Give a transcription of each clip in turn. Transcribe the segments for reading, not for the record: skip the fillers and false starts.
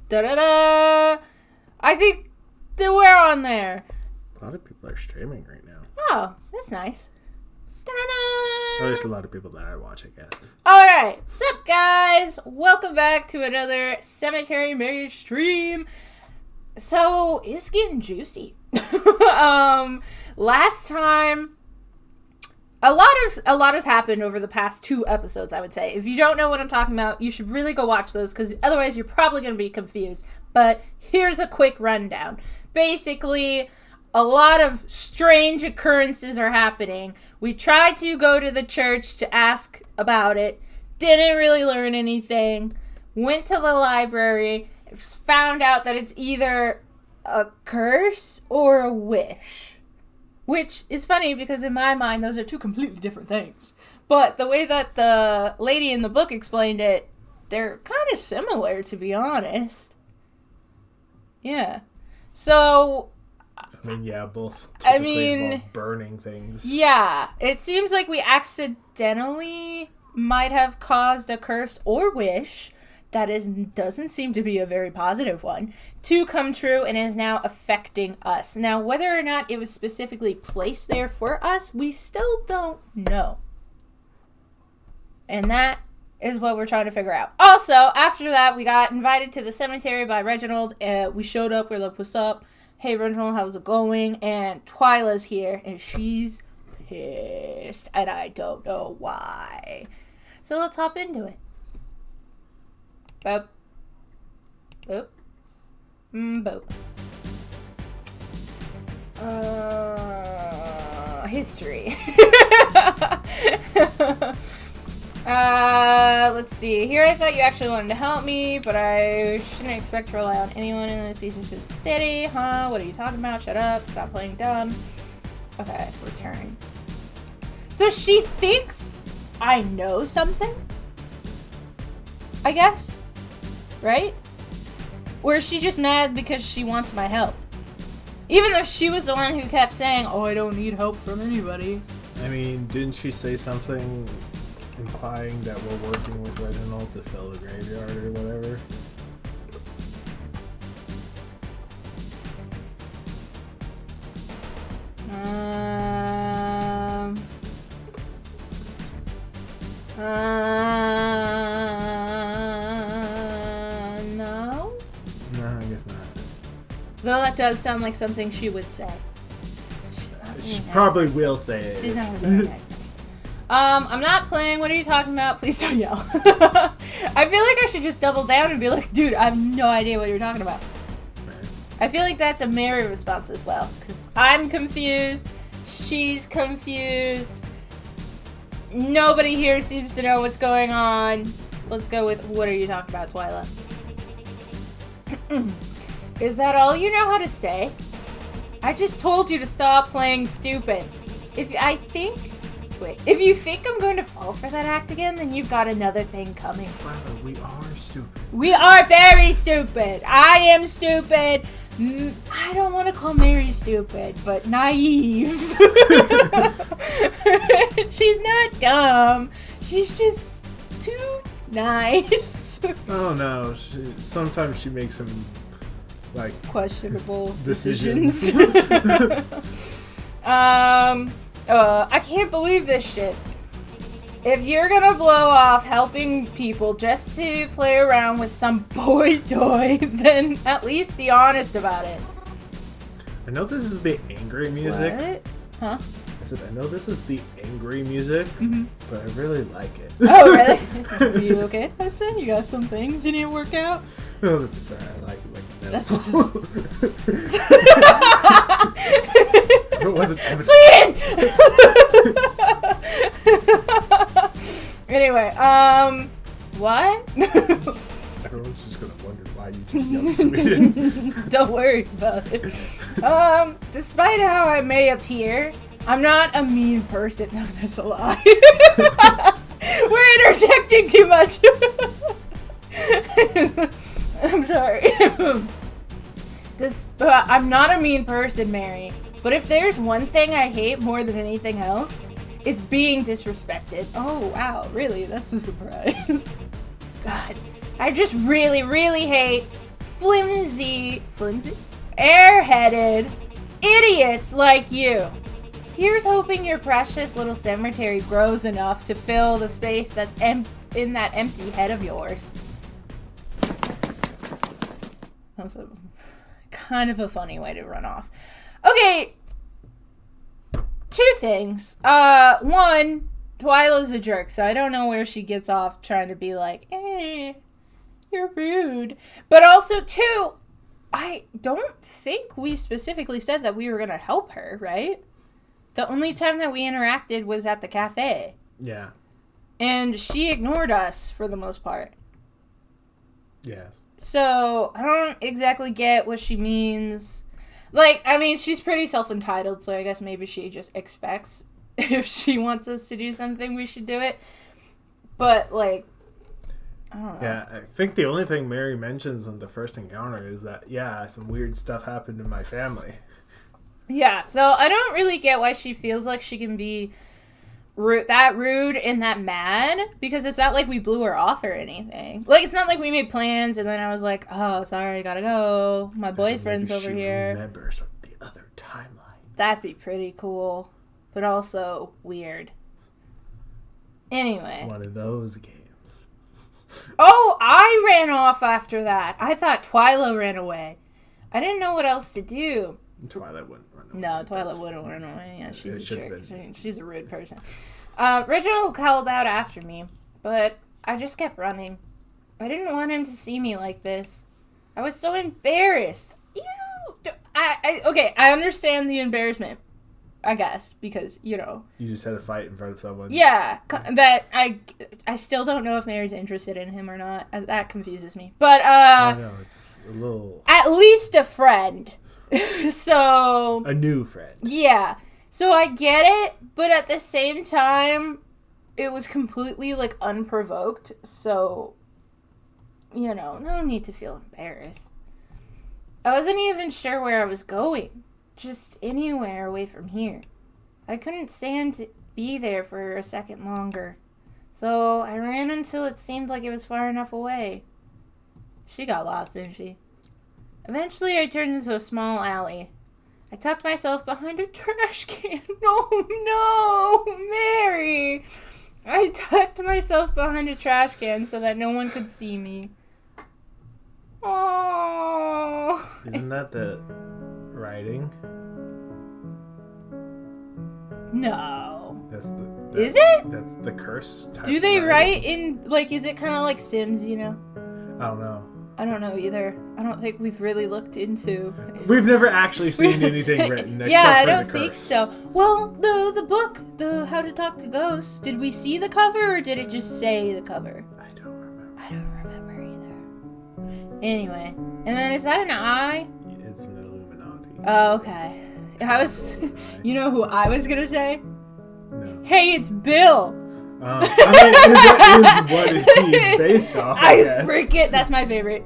Da-da-da! I think that we're on there. A lot of people are streaming right now. Oh, that's nice. Da-da-da! Or at least a lot of people that I watch, I guess. Alright, sup guys? Welcome back to another Cemetery Mary stream. So, it's getting juicy. Last time, a lot has happened over the past 2 episodes, I would say. If you don't know what I'm talking about, you should really go watch those, because otherwise you're probably going to be confused. But here's a quick rundown. Basically, a lot of strange occurrences are happening. We tried to go to the church to ask about it. Didn't really learn anything. Went to the library. Found out that it's either a curse or a wish. Which is funny because in my mind, those are 2 completely different things. But the way that the lady in the book explained it, they're kind of similar, to be honest. Yeah. So... I mean, yeah, both typically involve burning things. Yeah. It seems like we accidentally might have caused a curse or wish that doesn't seem to be a very positive one to come true and is now affecting us. Now, whether or not it was specifically placed there for us, we still don't know. And that is what we're trying to figure out. Also, after that, we got invited to the cemetery by Reginald. We showed up. We're like, what's up? Hey, Reginald, how's it going? And Twyla's here, and she's pissed. And I don't know why. So let's hop into it. Boop. Boop. Boop. History. Let's see. Here I thought you actually wanted to help me, but I shouldn't expect to rely on anyone in this species of the city. Huh? What are you talking about? Shut up. Stop playing dumb. Okay, return. So she thinks I know something? I guess? Right? Or is she just mad because she wants my help? Even though she was the one who kept saying, oh, I don't need help from anybody. I mean, didn't she say something implying that we're working with Reginald to fill the graveyard or whatever? No? No, I guess not. Though that does sound like something she would say. She probably will say it. She's not really a nice person. I'm not playing. What are you talking about? Please don't yell. I feel like I should just double down and be like, dude, I have no idea what you're talking about. Right. I feel like that's a Mary response as well. Because I'm confused. She's confused. Nobody here seems to know what's going on. Let's go with, what are you talking about, Twyla? Is that all you know how to say? I just told you to stop playing stupid. If you think I'm going to fall for that act again, then you've got another thing coming. Twyla, we are stupid. We are very stupid. I am stupid. I don't want to call Mary stupid, but naive. She's not dumb. She's just too nice. Oh no, sometimes she makes some, like, questionable decisions. I can't believe this shit. If you're gonna blow off helping people just to play around with some boy toy, then at least be honest about it. I know this is the angry music. What? Huh? I said, I know this is the angry music, but I really like it. Oh, really? Are you okay, Dustin? You got some things you need to work out? No, to be fair, I like metal. That's If it wasn't evident. Sweden! Anyway, what? Everyone's just gonna wonder why you just yelled Sweden. Don't worry about it. Despite how I may appear, I'm not a mean person. No, that's a lie. We're interjecting too much. I'm sorry. I'm not a mean person, Mary. But if there's one thing I hate more than anything else, it's being disrespected. Oh, wow. Really? That's a surprise. God. I just really, really hate flimsy, airheaded idiots like you. Here's hoping your precious little cemetery grows enough to fill the space that's in that empty head of yours. That's a kind of a funny way to run off. Okay, 2 things. One, Twyla's a jerk, so I don't know where she gets off trying to be like, you're rude. But also, 2, I don't think we specifically said that we were going to help her, right? The only time that we interacted was at the cafe. Yeah. And she ignored us for the most part. Yes. So, I don't exactly get what she means. Like, I mean, she's pretty self-entitled, so I guess maybe she just expects if she wants us to do something, we should do it. But, like, I don't know. Yeah, I think the only thing Mary mentions in the first encounter is that, some weird stuff happened in my family. Yeah, so I don't really get why she feels like she can be that rude and that mad, because it's not like we blew her off or anything. Like, it's not like we made plans and then I was like, oh, sorry, gotta go. My boyfriend's over here. Remembers the other timeline. That'd be pretty cool, but also weird. Anyway. One of those games. Oh, I ran off after that. I thought Twyla ran away. I didn't know what else to do. Twyla wouldn't run away. No, Twyla wouldn't run away. Yeah, she's a jerk. She's a rude person. Reginald called out after me, but I just kept running. I didn't want him to see me like this. I was so embarrassed. Okay, I understand the embarrassment, I guess, because, you just had a fight in front of someone. Yeah, that I still don't know if Mary's interested in him or not. That confuses me. But, I know, it's a little... At least a friend. So... A new friend. Yeah. So I get it, but at the same time, it was completely, like, unprovoked. So, no need to feel embarrassed. I wasn't even sure where I was going. Just anywhere away from here. I couldn't stand to be there for a second longer. So I ran until it seemed like it was far enough away. She got lost, didn't she? Eventually, I turned into a small alley. I tucked myself behind a trash can. Oh, no, Mary! I tucked myself behind a trash can so that no one could see me. Oh. Isn't that the writing? No. Is it? That's the curse type. Do they writing. write in, like, is it kind of like Sims, I don't know. I don't know either. I don't think we've really looked into... We've never actually seen anything written except yeah, I for don't the think curse. so. Well, the book, the How to Talk to Ghosts, did we see the cover or did it just say the cover? I don't remember. I don't remember either. Anyway, and then is that an eye? It's an Illuminati. Oh, okay. I was... You know who I was gonna say? No. Hey, it's Bill! That is what he's based off, I guess. Freaking... That's my favorite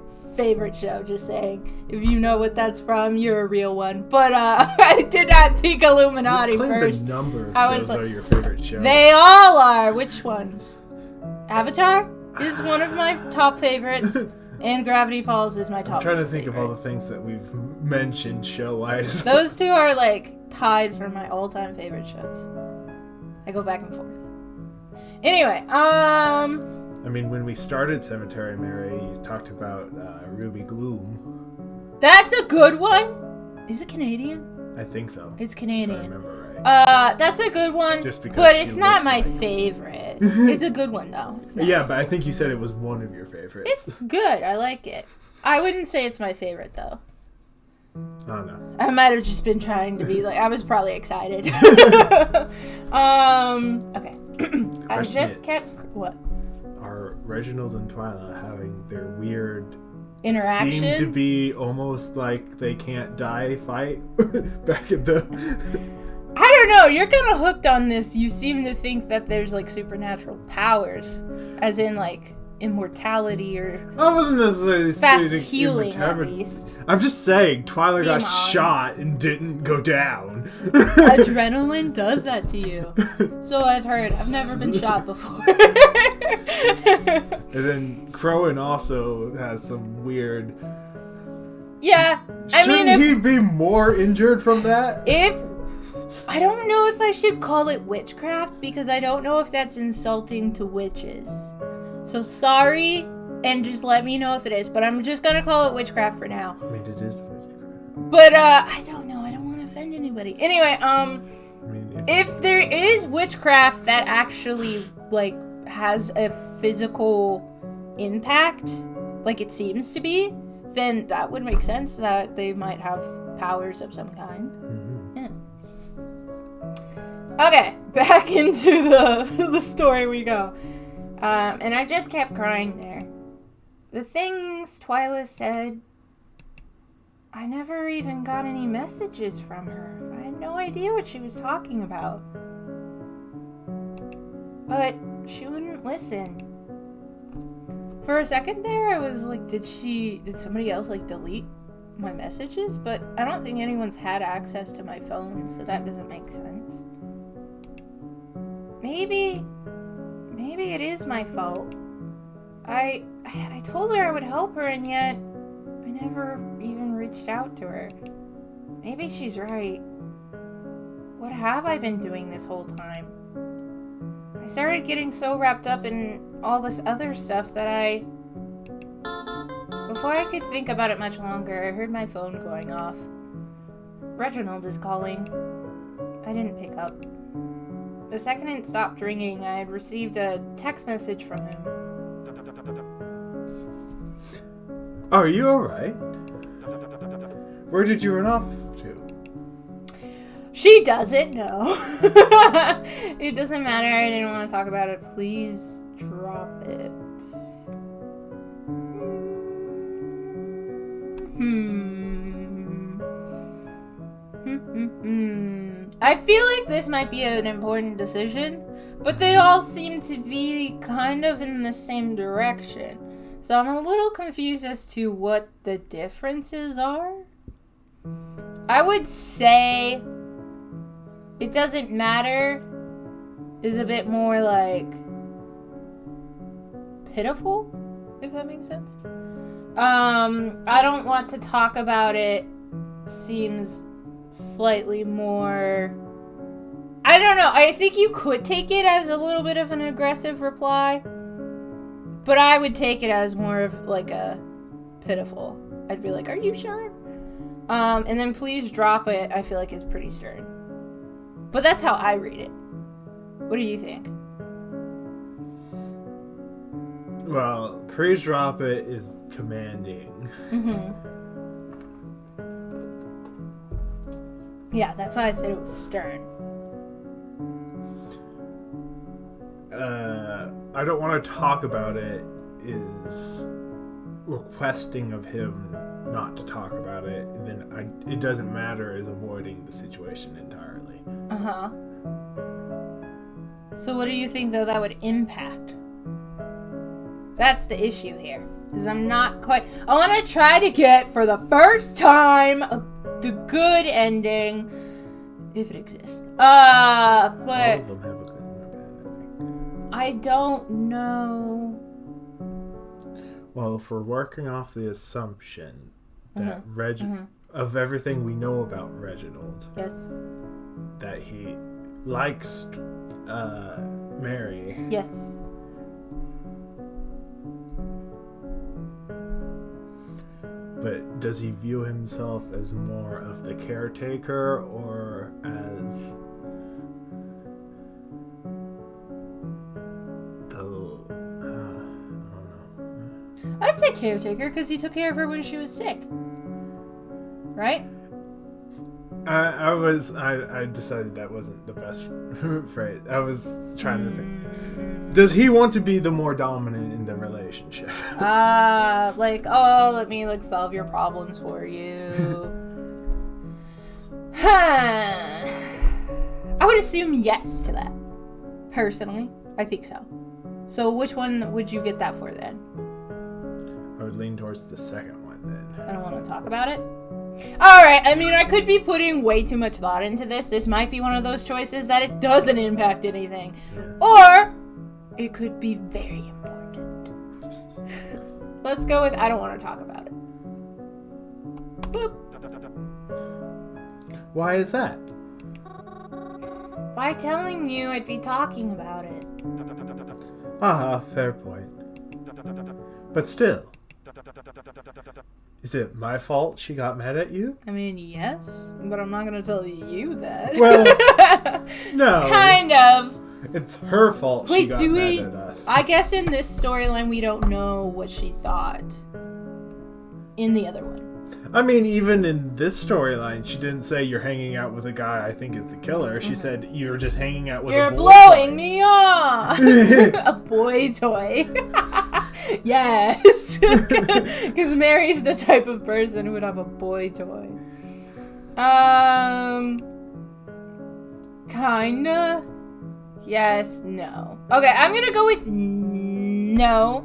show, just saying. If you know what that's from, you're a real one. But I did not think Illuminati first. A number of I was shows like, are your favorite shows. They all are. Which ones? Avatar is one of my top favorites, and Gravity Falls is my top I'm trying to think favorite. of all the things that we've mentioned show-wise. Those two are, like, tied for my all-time favorite shows. I go back and forth. Anyway, I mean, when we started Cemetery Mary, you talked about Ruby Gloom. That's a good one. Is it Canadian? I think so. It's Canadian. If I remember right. That's a good one. Just because but she it's not looks my like... favorite. It's a good one though. It's nice. Yeah, but I think you said it was one of your favorites. It's good. I like it. I wouldn't say it's my favorite though. I don't know. I might have just been trying to be like, I was probably excited. Okay. I just kept, what? Are Reginald and Twyla having their weird Interaction? seem to be almost like they can't die fight back at the... I don't know. You're kind of hooked on this. You seem to think that there's like supernatural powers, as in like immortality or I wasn't necessarily fast saying healing at immortality. least. I'm just saying Twyla got Demons. shot and didn't go down. Adrenaline does that to you. So I've heard. I've never been shot before. And then Crowan also has some weird Yeah. Shouldn't he be more injured from that? I don't know if I should call it witchcraft, because I don't know if that's insulting to witches. So sorry, and just let me know if it is. But I'm just gonna call it witchcraft for now. I mean, it is witchcraft. But, I don't know. I don't want to offend anybody. Anyway, if there is witchcraft that actually, like, has a physical impact, like it seems to be, then that would make sense that they might have powers of some kind. Mm-hmm. Yeah. Okay, back into the story we go. And I just kept crying there. The things Twyla said, I never even got any messages from her. I had no idea what she was talking about. But she wouldn't listen. For a second there, I was like, did somebody else, like, delete my messages? But I don't think anyone's had access to my phone, so that doesn't make sense. Maybe it is my fault. I told her I would help her, and yet I never even reached out to her. Maybe she's right. What have I been doing this whole time? I started getting so wrapped up in all this other stuff that before I could think about it much longer, I heard my phone going off. Reginald is calling. I didn't pick up. The second it stopped ringing, I had received a text message from him. Are you alright? Where did you run off to? She doesn't know. It doesn't matter. I didn't want to talk about it. Please drop it. I feel like this might be an important decision, but they all seem to be kind of in the same direction. So I'm a little confused as to what the differences are. I would say it doesn't matter is a bit more like pitiful, if that makes sense. I don't want to talk about it seems slightly more, I don't know. I think you could take it as a little bit of an aggressive reply, but I would take it as more of like a pitiful. I'd be like, are you sure? And then please drop it, I feel like is pretty stern. But that's how I read it. What do you think? Well, please drop it is commanding. Mm-hmm. Yeah, that's why I said it was stern. I don't want to talk about it is requesting of him not to talk about it, then it doesn't matter is avoiding the situation entirely. Uh-huh. So what do you think, though, that would impact? That's the issue here. Because I'm not quite... I want to try to get, for the first time, the good ending, if it exists. But... All of them have a good and a bad ending. I don't know. Well, if we're working off the assumption that of everything we know about Reginald, yes, that he likes Mary. Yes. But does he view himself as more of the caretaker or as the... I don't know. I'd say caretaker because he took care of her when she was sick. Right? I decided that wasn't the best phrase. I was trying to think. Does he want to be the more dominant in the relationship? Like, oh, let me, like, solve your problems for you. I would assume yes to that. Personally. I think so. So which one would you get that for then? I would lean towards the second one then. I don't want to talk about it. Alright, I mean, I could be putting way too much thought into this. This might be one of those choices that it doesn't impact anything. Yeah. Or it could be very important. Let's go with I don't want to talk about it. Boop. Why is that? By telling you, I'd be talking about it. Fair point. But still, is it my fault she got mad at you? I mean, yes, but I'm not gonna tell you that. Well, no. Kind of. It's her fault she got mad at us. I guess in this storyline, we don't know what she thought. In the other one. I mean, even in this storyline, she didn't say you're hanging out with a guy I think is the killer. She said you're just hanging out with a boy. You're blowing me off! A boy toy. Yes. Because Mary's the type of person who would have a boy toy. Kinda. Yes, no. Okay, I'm gonna go with no.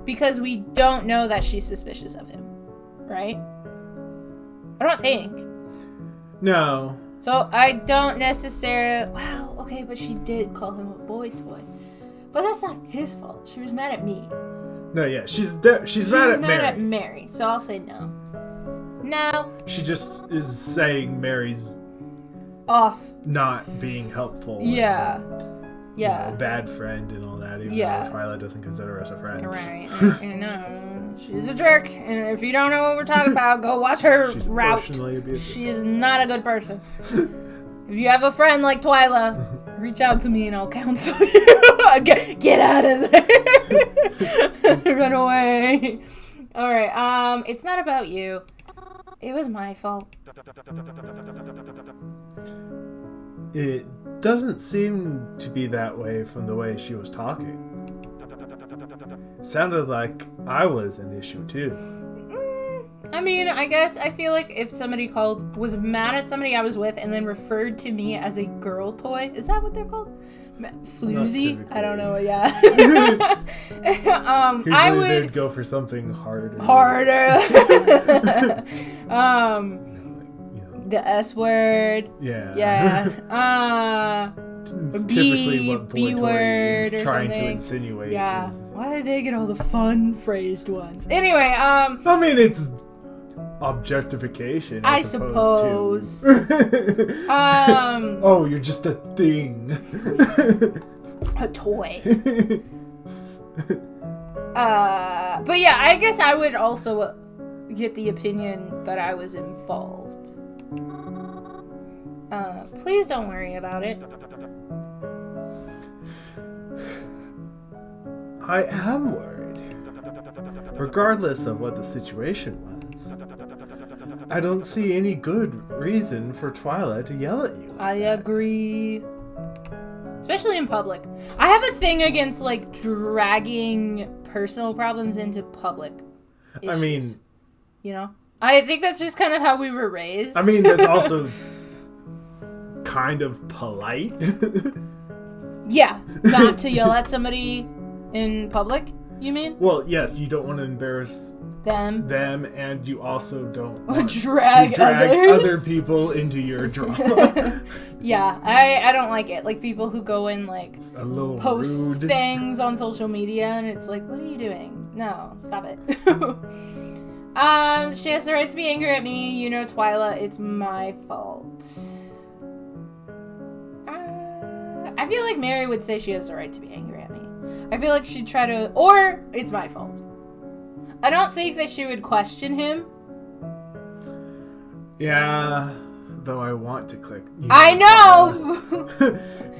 Because we don't know that she's suspicious of him. Right? I don't think. No. So I don't necessarily... Wow, okay, but she did call him a boy toy. But that's not his fault. She was mad at me. No, yeah, she's mad at Mary. At Mary, so I'll say no. No. She just is saying Mary's... Off. Not being helpful. Yeah. Yeah. You know, bad friend and all that, even though Twyla doesn't consider us a friend. Right. And she's a jerk. And if you don't know what we're talking about, go watch her route. Emotionally abusive. She is not a good person. If you have a friend like Twyla, reach out to me and I'll counsel you. Get out of there. Run away. Alright, it's not about you. It was my fault. It doesn't seem to be that way from the way she was talking. It sounded like I was an issue too. I mean, I guess I feel like if somebody was mad at somebody I was with and then referred to me as a girl toy, is that what they're called? Floozy? I don't know. Yeah. Usually I would. They'd go for something harder. The S word. Yeah. Yeah. It's typically what boy B toy word is or trying something. to insinuate. Yeah. Why did they get all the fun phrased ones? Anyway, I mean, it's objectification. I suppose. Oh, you're just a thing. A toy. But yeah, I guess I would also get the opinion that I was involved. Please don't worry about it. I am worried. Regardless of what the situation was, I don't see any good reason for Twyla to yell at you. I agree. Especially in public. I have a thing against, like, dragging personal problems into public issues. I mean... You know? I think that's just kind of how we were raised. I mean, that's also kind of polite. Yeah. Not to yell at somebody in public, you mean? Well, yes, you don't want to embarrass them, and you also don't want drag to drag other people into your drama. Yeah, I don't like it. Like, people who go and, like, a little post rude things on social media, and it's like, what are you doing? No, stop it. She has the right to be angry at me. You know, Twyla, it's my fault. I feel like Mary would say she has the right to be angry at me. I feel like she'd try to... Or, it's my fault. I don't think that she would question him. Yeah, though I want to click. I know!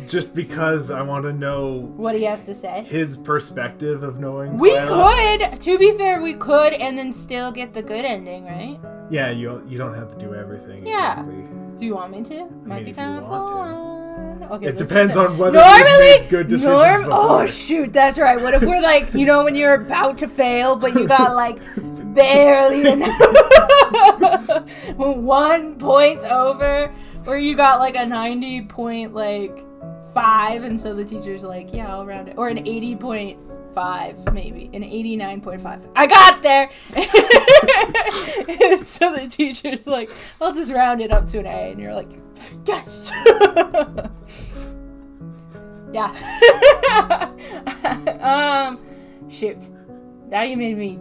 Just because I want to know... What he has to say. His perspective of knowing We Twyla. could! To be fair, we could, and then still get the good ending, right? Yeah, you don't have to do everything. Yeah. Exactly. Do you want me to? Might be kind of fun. Okay, it depends on whether normally, you've made good decisions before. Oh, shoot, that's right. What if we're like, you know, when you're about to fail, but you got like barely enough 1 point over, or you got like a 90.5, and so the teacher's like, yeah, I'll round it. Or an 80.5, maybe. An 89.5. I got there! So the teacher's like, I'll just round it up to an A, and you're like, yes! Yeah. Shoot. Now you made me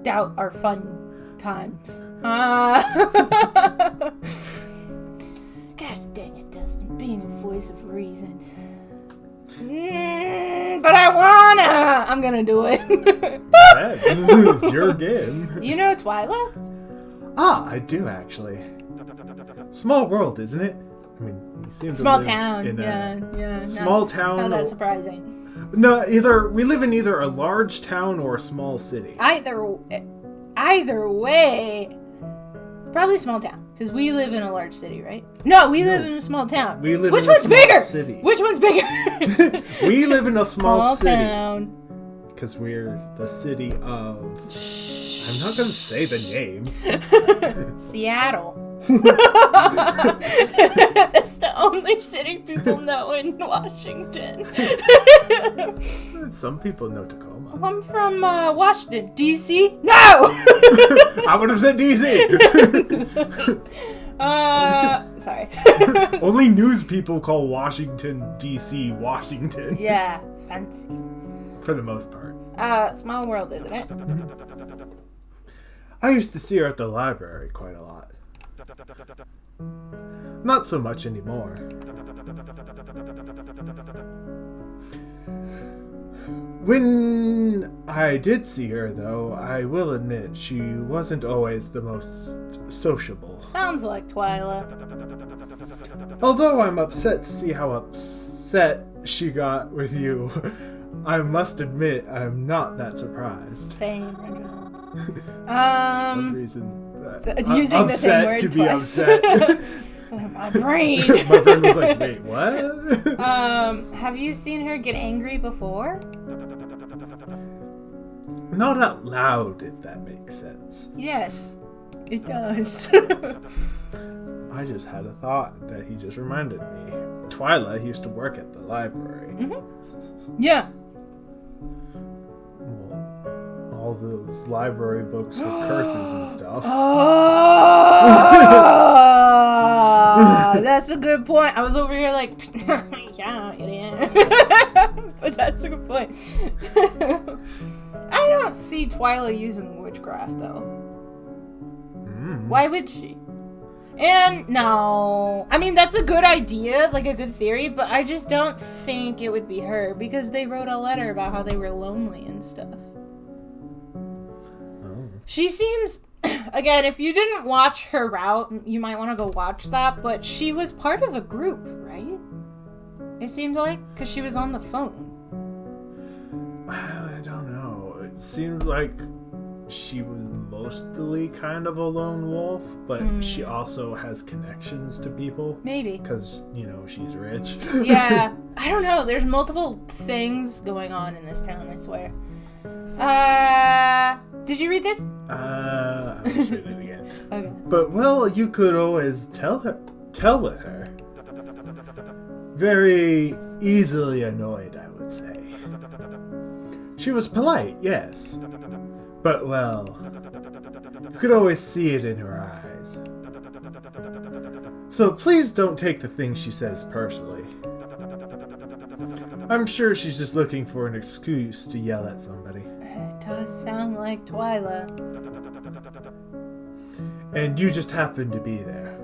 doubt our fun times. Gosh dang it, Dustin. Being a voice of reason. But I wanna! I'm gonna do it. It's your game. You know Twyla? Ah, I do actually. Small world, isn't it? I mean, you seem to Small live town. in Yeah. small town. Not that surprising. No, we live in either a large town or a small city. Either way, probably small town. Because we live in a large city, right? No, we live in a small town. We live Which in a one's small bigger? city. Which one's bigger? We live in a small city. Town. Because we're the city of... I'm not going to say the name. Seattle. That's the only city people know in Washington. Some people know Tacoma. I'm from Washington. D.C.? No! I would have said DC. Sorry. Only news people call Washington, D.C. Washington. Yeah, fancy. For the most part. Small world, isn't it? I used to see her at the library quite a lot. Not so much anymore. When I did see her, though, I will admit she wasn't always the most sociable. Sounds like Twyla. Although I'm upset to see how upset she got with you, I must admit I'm not that surprised. Same, Reginald. For some reason, using upset the same word to twice. be upset. My brain. My brain was like, wait, what? Have you seen her get angry before? Not out loud, if that makes sense. Yes, it does. I just had a thought that he just reminded me. Twyla used to work at the library. Mm-hmm. Yeah. Well, all those library books with curses and stuff. Oh, that's a good point. I was over here like, yeah, idiot. But that's a good point. I don't see Twyla using witchcraft, though. Why would she? And no, I mean, that's a good idea, like a good theory, but I just don't think it would be her because they wrote a letter about how they were lonely and stuff. Oh. She seems, again, if you didn't watch her route, you might want to go watch that, but she was part of a group, right? It seemed like, because she was on the phone. I don't know. It seemed like she was mostly kind of a lone wolf, but she also has connections to people. Maybe. Because, she's rich. Yeah. I don't know. There's multiple things going on in this town, I swear. Did you read this? I'll just read it again. Okay. But, well, you could always tell with her. Very easily annoyed, I would say. She was polite, yes. But, well, you could always see it in her eyes. So please don't take the things she says personally. I'm sure she's just looking for an excuse to yell at somebody. It does sound like Twyla. And you just happen to be there.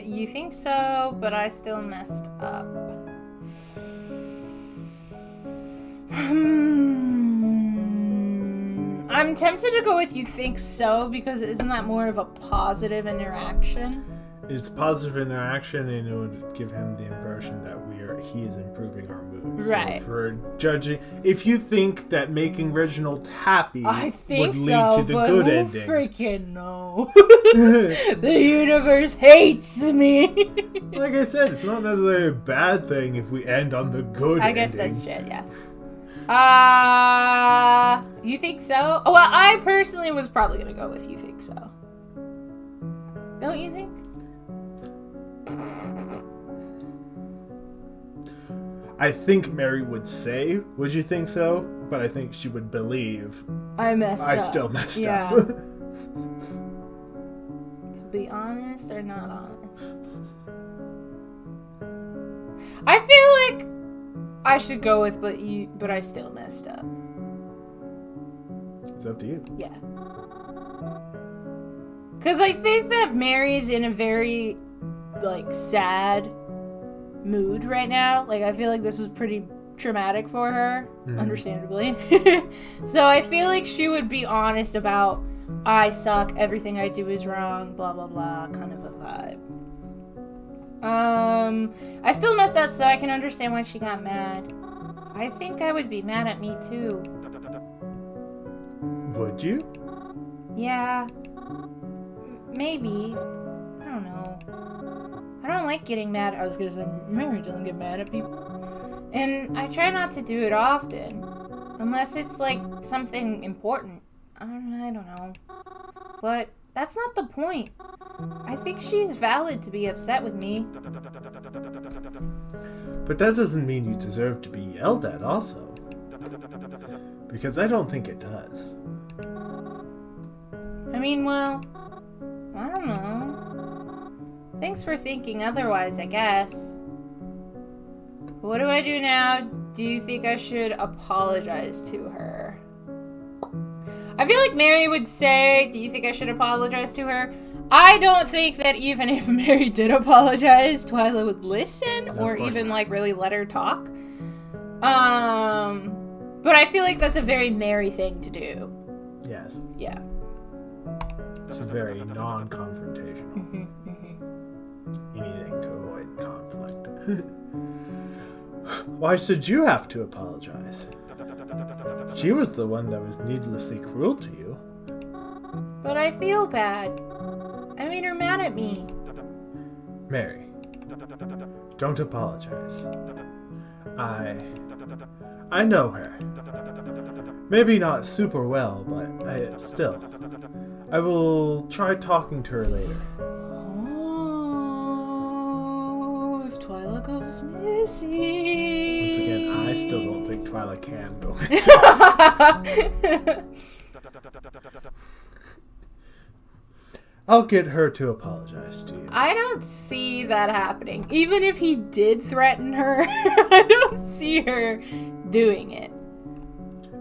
You think so, but I still messed up. I'm tempted to go with you think so, because isn't that more of a positive interaction? It's positive interaction, and it would give him the impression that he is improving our mood. Right. So for judging, if you think that making Reginald happy would lead to the good ending. Freaking no. The universe hates me. Like I said, it's not necessarily a bad thing if we end on the good ending. I guess that's shit, yeah. You think so? Oh, well, I personally was probably gonna go with you think so. Don't you think? I think Mary would say, would you think so? But I think she would believe I still messed up. To be honest or not honest? I feel like I should go with but I still messed up. It's up to you. Yeah. Because I think that Mary's in a very, like, sad mood right now. Like, I feel like this was pretty traumatic for her, understandably. So I feel like she would be honest about, I suck, everything I do is wrong, blah, blah, blah, kind of a vibe. I still messed up, so I can understand why she got mad. I think I would be mad at me, too. Would you? Yeah. Maybe. I don't know. I don't like getting mad. I was gonna say, Mary doesn't get mad at people. And I try not to do it often. Unless it's, like, something important. I don't know. But that's not the point. I think she's valid to be upset with me. But that doesn't mean you deserve to be yelled at also. Because I don't think it does. I mean, well, I don't know. Thanks for thinking otherwise, I guess. What do I do now? Do you think I should apologize to her? I feel like Mary would say, do you think I should apologize to her? I don't think that even if Mary did apologize, Twyla would listen or even, like, really let her talk. But I feel like that's a very Mary thing to do. Yes. Yeah. It's very non-confrontational. Anything to avoid conflict. Why should you have to apologize? She was the one that was needlessly cruel to you. But I feel bad. I made her mad at me. Mary, don't apologize. I know her. Maybe not super well, but still. I will try talking to her later. Oh, if Twyla goes missing. Once again, I still don't think Twyla can go missing. I'll get her to apologize to you. I don't see that happening. Even if he did threaten her, I don't see her doing it.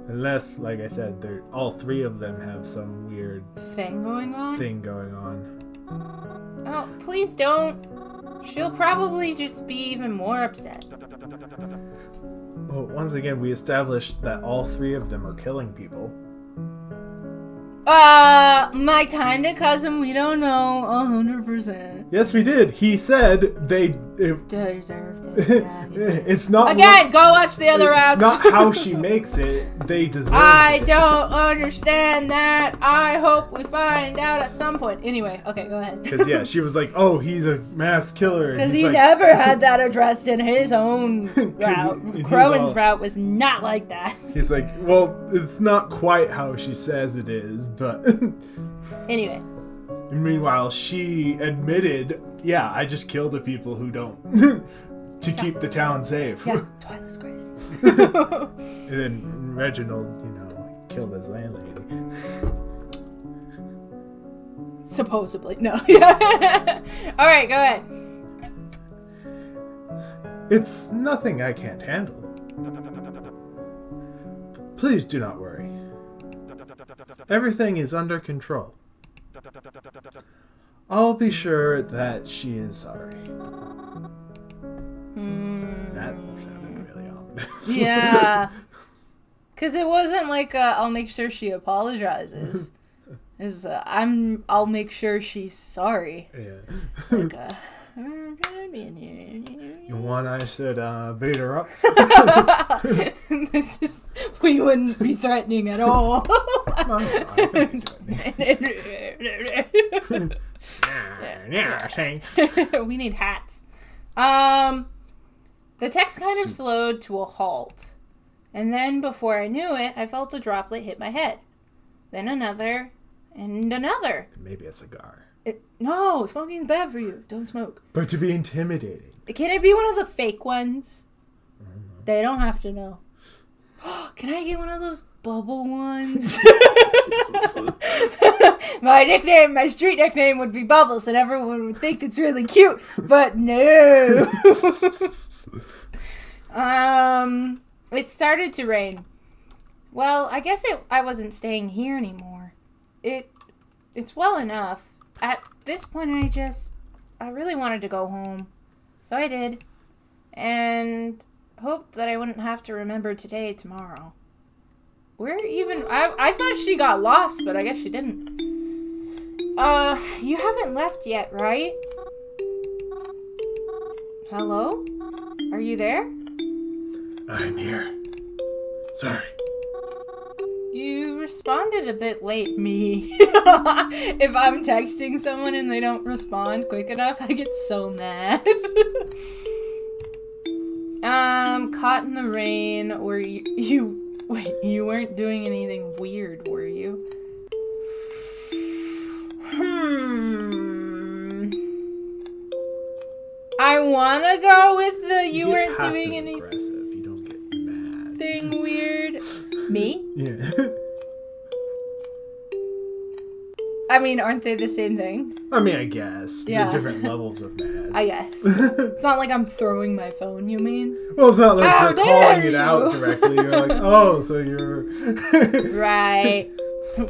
Unless, like I said, all three of them have some weird thing going on. Oh, please don't. She'll probably just be even more upset. Well, once again, we established that all three of them are killing people. My kinda cousin, we don't know 100%. Yes, we did. He said they deserved it. Yeah, it's not. Again, go watch the other rounds. It's not how she makes it. They deserve it. I don't understand that. I hope we find out at some point. Anyway, okay, go ahead. Because, yeah, she was like, oh, he's a mass killer. Because he never had that addressed in his own route. Crowan's route was not like that. He's like, well, it's not quite how she says it is, but... Anyway. Meanwhile, she admitted, yeah, I just kill the people who don't, to keep the town safe. Yeah, Twyla's crazy. And then Reginald, killed his landlady. Supposedly. No. Alright, go ahead. It's nothing I can't handle. Please do not worry. Everything is under control. I'll be sure that she is sorry. That sounded really ominous. Yeah. Because it wasn't like I'll make sure she apologizes. It's I'll make sure she's sorry. Yeah. Like, you want I should beat her up? We wouldn't be threatening at all. We need hats. The text kind of slowed to a halt. And then, before I knew it, I felt a droplet hit my head. Then another, and another. Maybe a cigar. No, smoking's bad for you. Don't smoke. But to be intimidating. Can it be one of the fake ones? They don't have to know. Can I get one of those bubble ones? My street nickname would be Bubbles, and everyone would think it's really cute. But no. It started to rain. Well, I guess I wasn't staying here anymore. It It's well enough. At this point, I really wanted to go home. So I did. And hoped that I wouldn't have to remember today tomorrow. I thought she got lost, but I guess she didn't. You haven't left yet, right? Hello? Are you there? I'm here. Sorry. You responded a bit late, me. If I'm texting someone and they don't respond quick enough, I get so mad. Caught in the rain, or you weren't doing anything weird, were you? I wanna go with the you weren't doing anything aggressive. You don't get mad. Thing weird. Me? Yeah. I mean, aren't they the same thing? I mean, I guess. Yeah. They're different levels of mad. I guess. It's not like I'm throwing my phone, you mean? Well, it's not like How you're dare calling it you? out directly. You're like, oh, so you're... Right.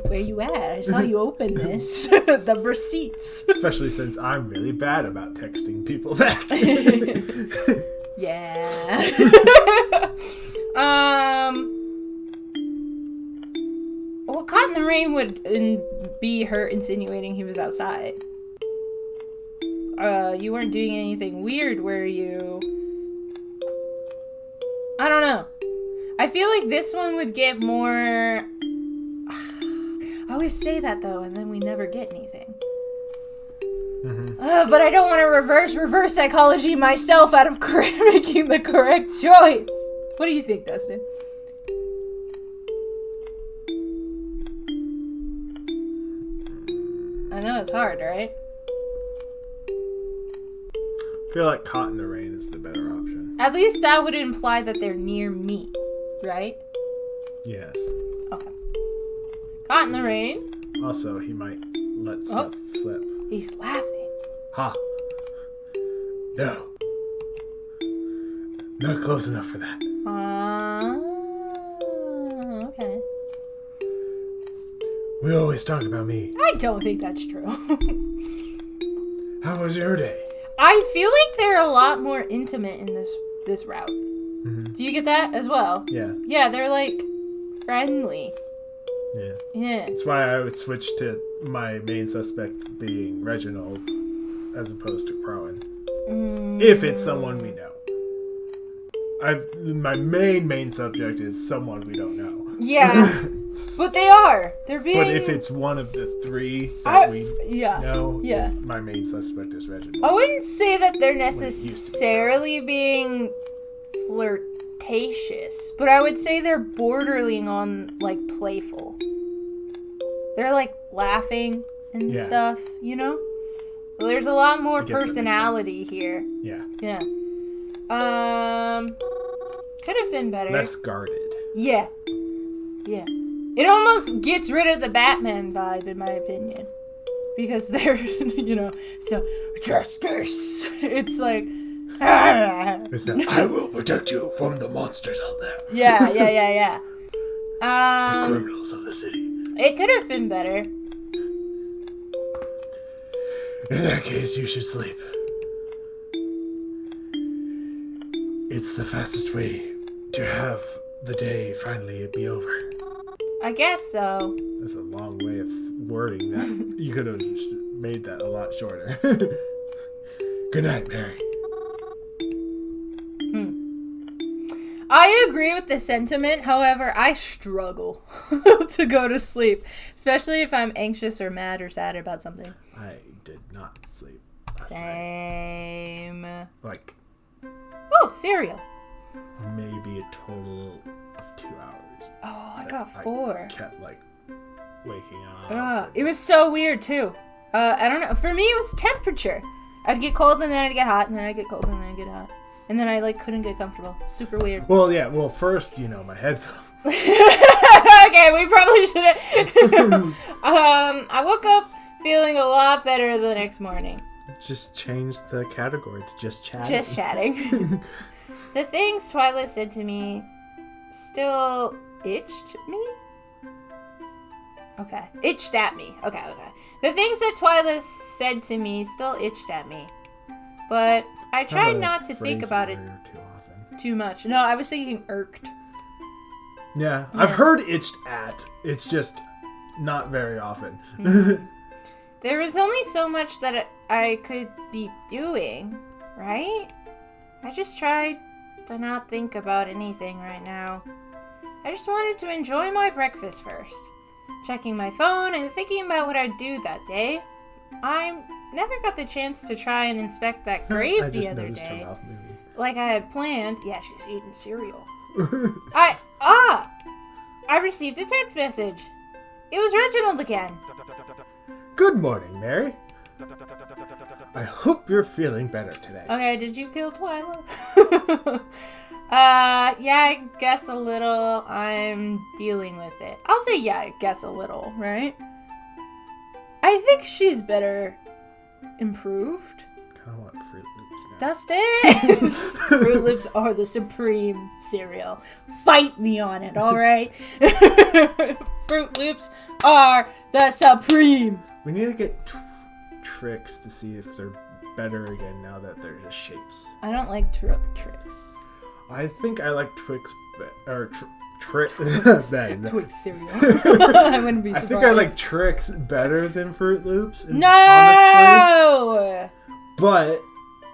Where you at? I saw you open this. The receipts. Especially since I'm really bad about texting people back. Yeah. Well, caught in the rain would be her insinuating he was outside. You weren't doing anything weird, were you? I don't know. I feel like this one would get more... I always say that, though, and then we never get anything. Mm-hmm. But I don't want to reverse psychology myself out of making the correct choice. What do you think, Dustin? I know it's hard, right? I feel like caught in the rain is the better option. At least that would imply that they're near me, right? Yes. Okay. Caught in the rain. Also, he might let stuff slip. He's laughing. Ha! No. Not close enough for that. Okay. We always talk about me. I don't think that's true. How was your day? I feel like they're a lot more intimate in this route. Mm-hmm. Do you get that as well? Yeah. Yeah, they're like friendly. Yeah. Yeah. That's why I would switch to my main suspect being Reginald as opposed to Crowan. If it's someone we know. My main subject is someone we don't know. Yeah. But they are. They're being... But if it's one of the three that we know, my main suspect is Reginald. I wouldn't say that they're necessarily being flirtatious, but I would say they're bordering on, like, playful. They're, like, laughing and stuff, you know? Well, there's a lot more personality here. Yeah. Yeah. Could have been better. Less guarded. Yeah. Yeah. It almost gets rid of the Batman vibe, in my opinion. Because they're, you know, so, justice. It's like, It's not, I will protect you from the monsters out there. Yeah. The criminals of the city. It could have been better. In that case, you should sleep. It's the fastest way to have the day finally be over. I guess so. That's a long way of wording that. You could have made that a lot shorter. Good night, Mary. I agree with the sentiment. However, I struggle to go to sleep, especially if I'm anxious or mad or sad about something. I did not sleep last Same. night. Like, oh, cereal. maybe a total of 2 hours. Oh, I got 4. I kept, like, waking up. It was so weird, too. I don't know. For me, it was temperature. I'd get cold, and then I'd get hot, and then I'd get cold, and then I'd get hot. And then I, like, couldn't get comfortable. Super weird. Well, yeah. Well, first, my headphones. Okay, we probably shouldn't. I woke up feeling a lot better the next morning. Just change the category to just chatting. Just chatting. The things Twyla said to me still itched me. Okay. Itched at me. Okay. The things that Twyla said to me still itched at me. But I tried not to think about it too much. No, I was thinking irked. Yeah, I've heard itched at. It's just not very often. Mm-hmm. There was only so much that I could be doing, right? I just tried to not think about anything right now. I just wanted to enjoy my breakfast first. Checking my phone and thinking about what I'd do that day. I never got the chance to try and inspect that grave the other day. Like I had planned. Yeah, she's eating cereal. I received a text message. It was Reginald again. Good morning, Mary. I hope you're feeling better today. Okay, did you kill Twyla? Yeah, I guess a little. I'm dealing with it. I'll say yeah, I guess a little, right? I think she's better improved. I want Fruit Loops now. Dustin! Fruit Loops are the supreme cereal. Fight me on it, alright? Fruit Loops are the supreme. We need to get Tricks to see if they're better again now that they're just shapes. I don't like Tricks. I think I like Twix or Twix cereal. I wouldn't be surprised. I think I like Tricks better than Fruit Loops. No! Honestly. But,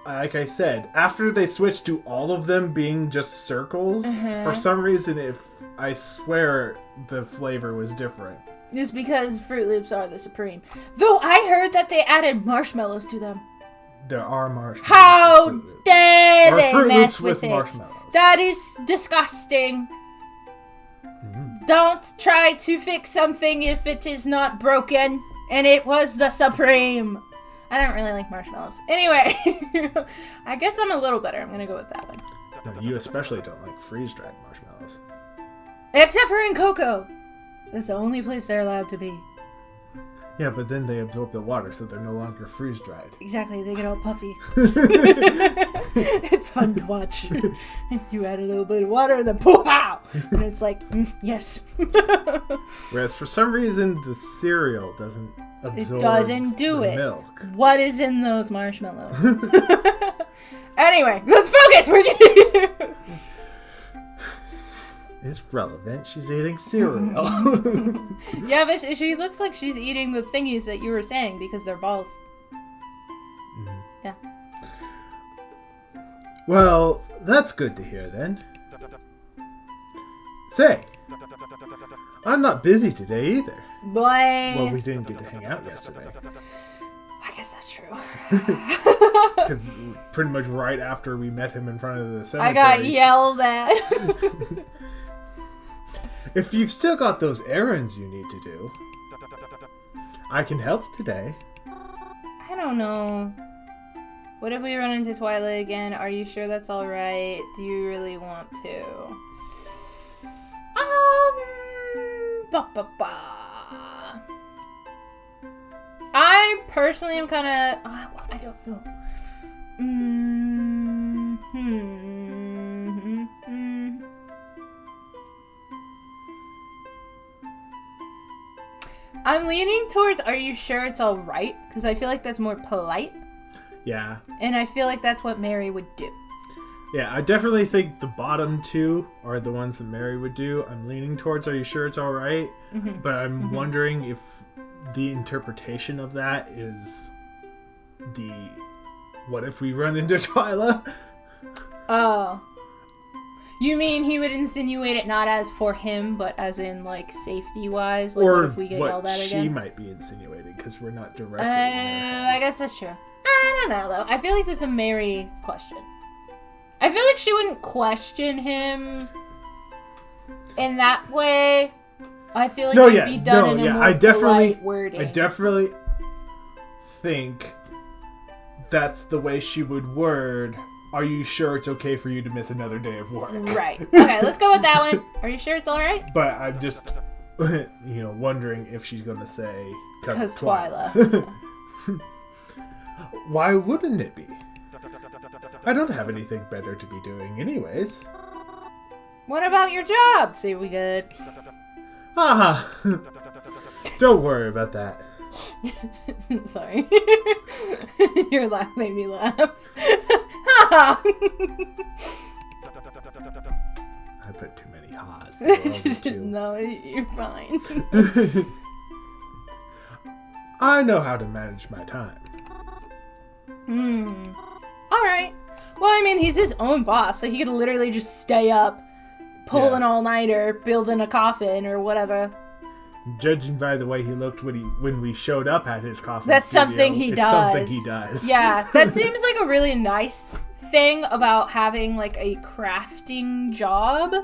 like I said, after they switched to all of them being just circles, for some reason, I swear the flavor was different. It's because Fruit Loops are the supreme. Though I heard that they added marshmallows to them. There are marshmallows. How dare they Fruit mess Loops with it? Marshmallows. That is disgusting. Mm-hmm. Don't try to fix something if it is not broken. And it was the supreme. I don't really like marshmallows. Anyway, I guess I'm a little better. I'm going to go with that one. No, you especially don't like freeze-dried marshmallows. Except for in Cocoa. That's the only place they're allowed to be. Yeah, but then they absorb the water, so they're no longer freeze-dried. Exactly, they get all puffy. It's fun to watch. You add a little bit of water, and then pow! And it's like, yes. Whereas for some reason, the cereal doesn't absorb the milk. What is in those marshmallows? Anyway, let's focus! We're getting... It's relevant. She's eating cereal. Yeah, but she looks like she's eating the thingies that you were saying because they're balls. Mm. Yeah. Well, that's good to hear then. Say, I'm not busy today either. Boy. Well, we didn't get to hang out yesterday. I guess that's true. Because pretty much right after we met him in front of the cemetery. I got yelled at. If you've still got those errands you need to do, I can help today. I don't know. What if we run into Twyla again? Are you sure that's alright? Do you really want to? I personally am kind of... I don't know. I'm leaning towards, are you sure it's alright? Because I feel like that's more polite. Yeah. And I feel like that's what Mary would do. Yeah, I definitely think the bottom two are the ones that Mary would do. I'm leaning towards, are you sure it's alright? Mm-hmm. But I'm wondering if the interpretation of that is what if we run into Twyla? Oh. You mean he would insinuate it not as for him, but as in, like, safety-wise? Like, or what if we get yelled at again? She might be insinuating, because we're not directly I guess that's true. I don't know, though. I feel like that's a Mary question. I feel like she wouldn't question him in that way. I feel like it'd be done in a more polite wording. I definitely think that's the way she would word... Are you sure it's okay for you to miss another day of work? Right. Okay, let's go with that one. Are you sure it's all right? But I'm just, wondering if she's going to say, because Twyla. Why wouldn't it be? I don't have anything better to be doing anyways. What about your job? Say we good. Don't worry about that. Sorry. Your laugh made me laugh. I put too many ha's. No, you're fine. I know how to manage my time. Alright. Well, I mean, he's his own boss, so he could literally just stay up, pull an all-nighter, building a coffin, or whatever. Judging by the way he looked when we showed up at his coffin That's studio, something he it's does. something he does. Yeah, that seems like a really nice thing about having, like, a crafting job.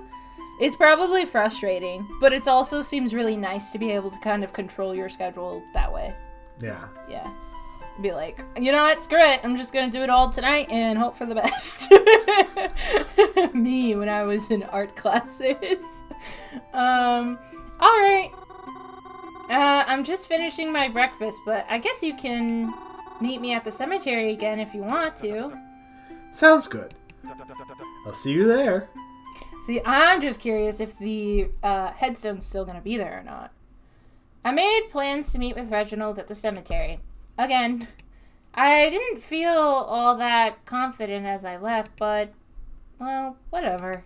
It's probably frustrating, but it also seems really nice to be able to kind of control your schedule that way. Yeah. Yeah. Be like, you know what, screw it, I'm just gonna do it all tonight and hope for the best. Me when I was in art classes. Alright. I'm just finishing my breakfast, but I guess you can meet me at the cemetery again if you want to. Sounds good. I'll see you there. See, I'm just curious if the headstone's still gonna be there or not. I made plans to meet with Reginald at the cemetery. Again, I didn't feel all that confident as I left, but, well, whatever.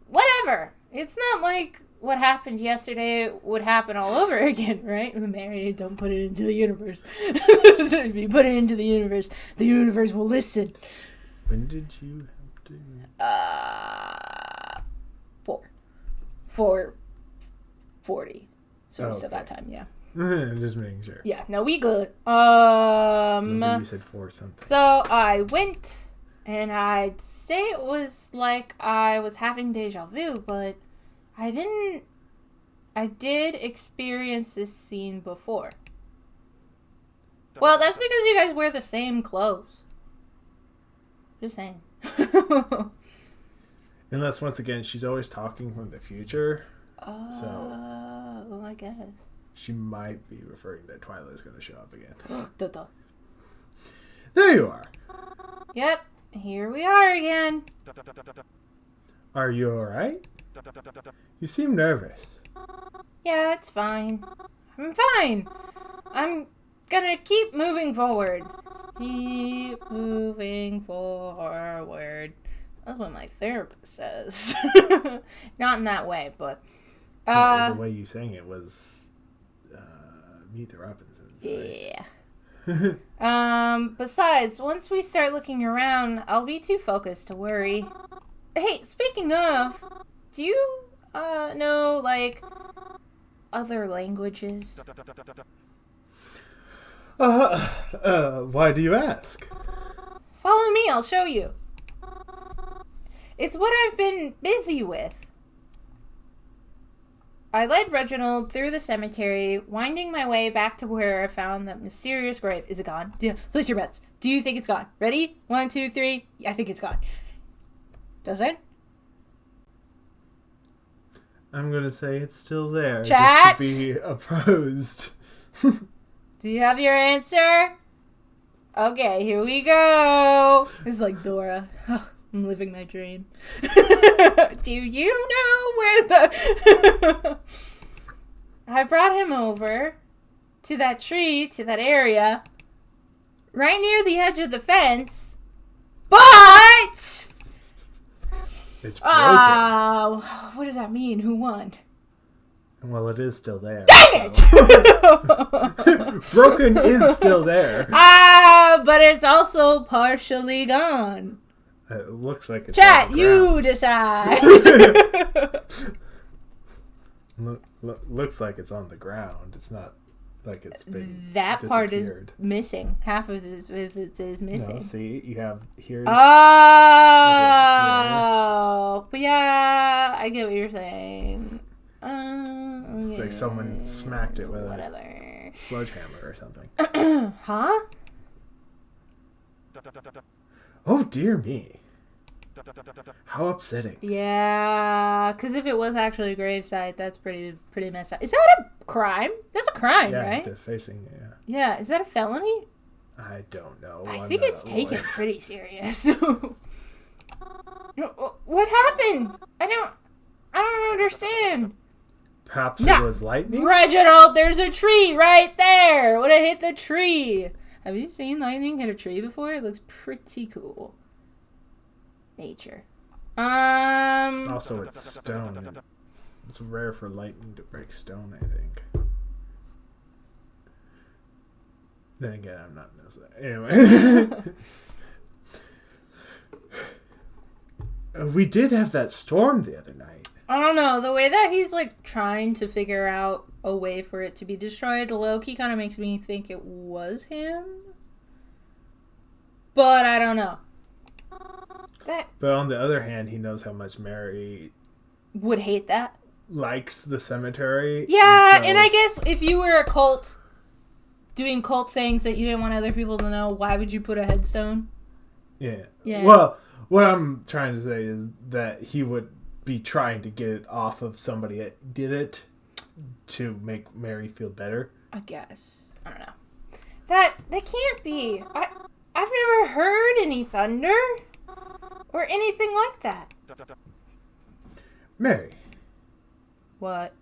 Whatever! It's not like what happened yesterday would happen all over again, right? Mary, don't put it into the universe. If you put it into the universe will listen. When did you have to... 4:40. So we still got time, yeah. Just making sure. Yeah, no, we good. Maybe you said 4 something. So I went, and I'd say it was like I was having deja vu, but I didn't. I did experience this scene before. Well, that's because you guys wear the same clothes. Just saying. Unless, once again, she's always talking from the future. Oh, I guess. She might be referring that Twyla is going to show up again. Duh. There you are. Yep, here we are again. Are you alright? You seem nervous. Yeah, it's fine. I'm fine. I'm gonna keep moving forward. Keep moving forward. That's what my therapist says. Not in that way, but... the way you sang it was... Meet the Robinsons. Yeah. Besides, once we start looking around, I'll be too focused to worry. Hey, speaking of, do you, know, like, other languages? Why do you ask? Follow me, I'll show you. It's what I've been busy with. I led Reginald through the cemetery, winding my way back to where I found that mysterious grave. Is it gone? Place your bets. Do you think it's gone? Ready? 1, 2, 3. I think it's gone. Does it? I'm going to say it's still there. Chat? Just to be opposed. Do you have your answer? Okay, here we go. It's like Dora. I'm living my dream. Do you know where the... I brought him over to that tree, to that area, right near the edge of the fence, but... It's broken. Oh, what does that mean? Who won? Well, it is still there. Dang it! Broken is still there. But it's also partially gone. It looks like it's Chat, on the you ground. decide. Looks like it's on the ground. It's not like it's been That part is disappeared. missing. Half of it is missing. No, see, you have here's. Oh, but yeah, I get what you're saying. It's like someone smacked it with whatever. a sledgehammer or something. Huh? Oh dear me! How upsetting. Yeah, because if it was actually a gravesite, that's pretty messed up. Is that a crime? That's a crime, Yeah, right? defacing. Yeah. Yeah, is that a felony? I don't know. I think it's taken pretty serious. What happened? I don't understand. Perhaps No. it was lightning? Reginald, there's a tree right there. Would have hit the tree. Have you seen lightning hit a tree before? It looks pretty cool. Nature. Also, it's stone. It's rare for lightning to break stone, I think. Then again, I'm not necessarily. Anyway. We did have that storm the other night. I don't know. The way that he's, like, trying to figure out a way for it to be destroyed, low-key kind of makes me think it was him. But I don't know. But on the other hand, he knows how much Mary would hate that. Likes the cemetery. Yeah, and I guess if you were a cult doing cult things that you didn't want other people to know, why would you put a headstone? Yeah. Yeah. Well, what I'm trying to say is that he would be trying to get it off of somebody that did it to make Mary feel better. I guess. I don't know. That can't be. I've never heard any thunder or anything like that. Mary. What?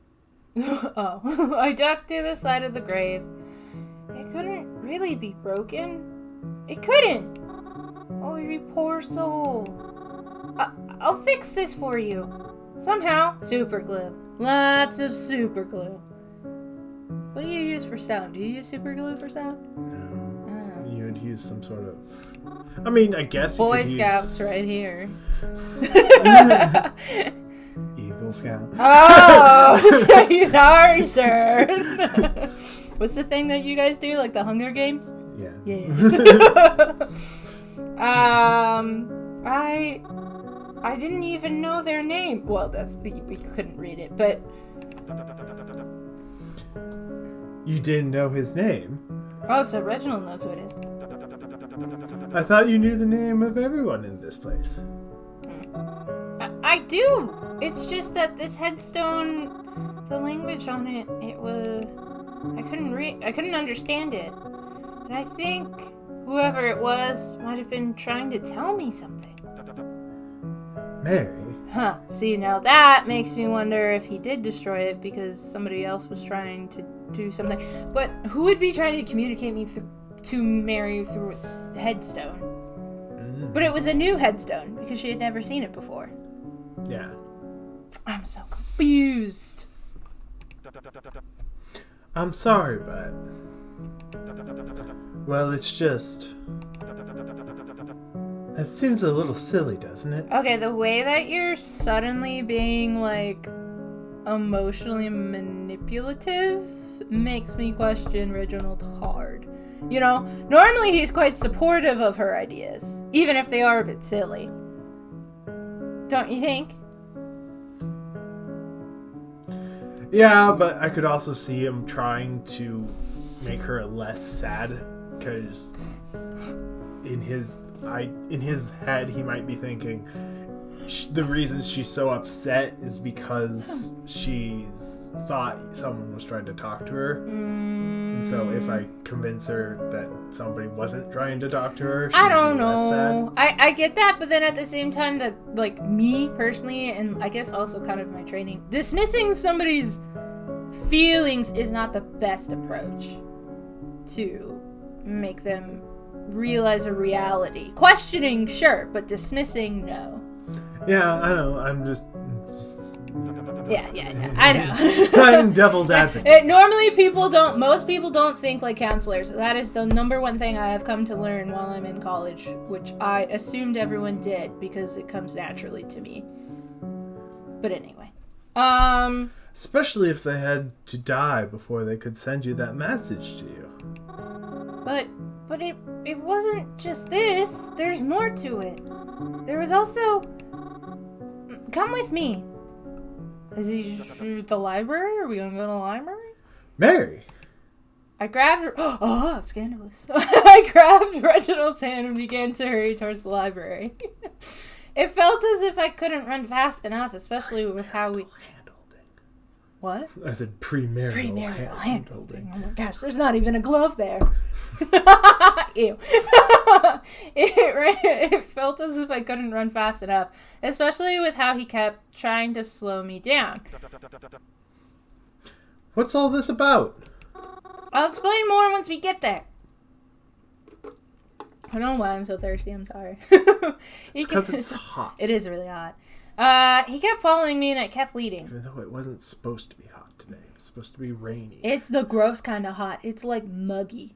Oh. I ducked to the side of the grave. It couldn't really be broken. It couldn't. Oh, you poor soul. I'll fix this for you. Somehow. Super glue. Lots of super glue. What do you use for sound? Do you use super glue for sound? No. You would use some sort of... I mean, I guess you Boy could Scouts use... right here. Eagle Scout. Oh, sorry, sir. What's the thing that you guys do? Like the Hunger Games? Yeah. Yeah. I didn't even know their name. Well, we couldn't read it, but... You didn't know his name? Oh, so Reginald knows who it is. I thought you knew the name of everyone in this place. I do. It's just that this headstone, the language on it, I couldn't understand it. And I think whoever it was might have been trying to tell me something. Mary? Huh. See, now that makes me wonder if he did destroy it because somebody else was trying to do something. But who would be trying to communicate me to Mary through a headstone? But it was a new headstone because she had never seen it before. Yeah. I'm so confused. I'm sorry, but... Well, it's just... That seems a little silly, doesn't it? Okay, the way that you're suddenly being, like, emotionally manipulative makes me question Reginald hard. You know, normally he's quite supportive of her ideas, even if they are a bit silly. Don't you think? Yeah, but I could also see him trying to make her less sad, because in his head he might be thinking the reason she's so upset is because she's thought someone was trying to talk to her. And so if I convince her that somebody wasn't trying to talk to her, I don't be less know. sad. I get that, but then at the same time, that, like, me personally, and I guess also kind of my training, dismissing somebody's feelings is not the best approach to make them realize a reality. Questioning, sure, but dismissing, no. Yeah, I know. I'm just Yeah, I know. playing devil's advocate. Most people don't think like counselors. That is the number one thing I have come to learn while I'm in college, which I assumed everyone did because it comes naturally to me. But anyway. Especially if they had to die before they could send you that message to you. But it wasn't just this. There's more to it. There was also... Come with me. Is he the library? Are we gonna go to the library? Mary! I grabbed her... Oh, scandalous. I grabbed Reginald's hand and began to hurry towards the library. It felt as if I couldn't run fast enough, especially with how we... What? I said premarital hand holding. Oh my gosh, there's not even a glove there. Ew. It felt as if I couldn't run fast enough, especially with how he kept trying to slow me down. What's all this about? I'll explain more once we get there. I don't know why I'm so thirsty. I'm sorry. Because it's hot. It is really hot. He kept following me and I kept leading. Even though it wasn't supposed to be hot today. It's supposed to be rainy. It's the gross kind of hot. It's like muggy.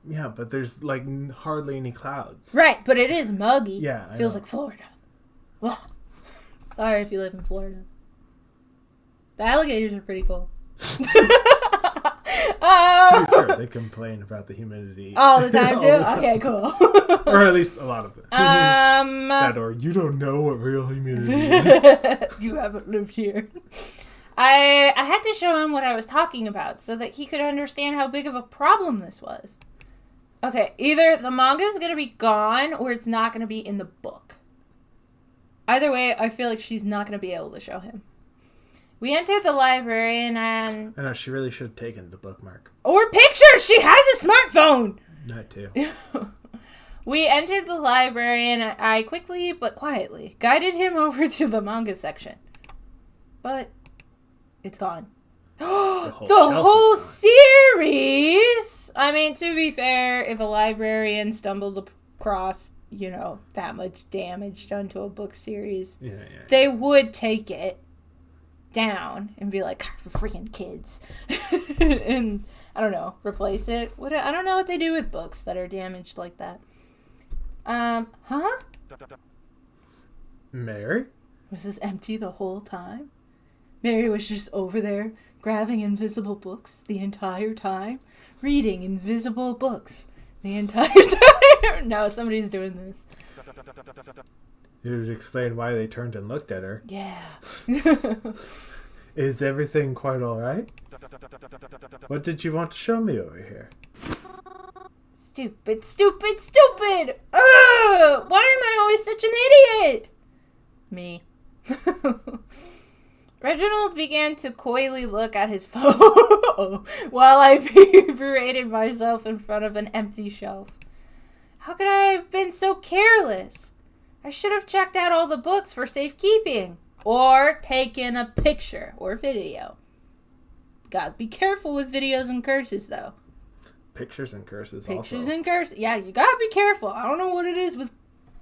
Yeah, but there's like hardly any clouds. Right, but it is muggy. Yeah, Feels like Florida. Ugh. Sorry if you live in Florida. The alligators are pretty cool. To be fair, they complain about the humidity all the time too. All the time. Okay, cool. Or at least a lot of it. That or you don't know what real humidity is. You haven't lived here. I had to show him what I was talking about so that he could understand how big of a problem this was. Okay, either the manga is going to be gone or it's not going to be in the book. Either way, I feel like she's not going to be able to show him. We entered the library and I know, she really should have taken the bookmark. Or pictures! She has a smartphone! That too. We entered the library and I quickly but quietly guided him over to the manga section. But it's gone. The whole series! I mean, to be fair, if a librarian stumbled across, that much damage done to a book series, they would take it down and be like, for freaking kids. And, I don't know, replace it. I don't know what they do with books that are damaged like that. Huh? Mary? Was this empty the whole time? Mary was just over there grabbing invisible books the entire time, reading invisible books the entire time. No, somebody's doing this. It would explain why they turned and looked at her. Yeah. Is everything quite alright? What did you want to show me over here? Stupid, stupid, stupid! Ugh! Why am I always such an idiot? Me. Reginald began to coyly look at his phone while I berated myself in front of an empty shelf. How could I have been so careless? I should have checked out all the books for safekeeping. Or taken a picture or video. Gotta be careful with videos and curses, though. Pictures and curses Pictures also. and curses. Yeah, you gotta be careful. I don't know what it is with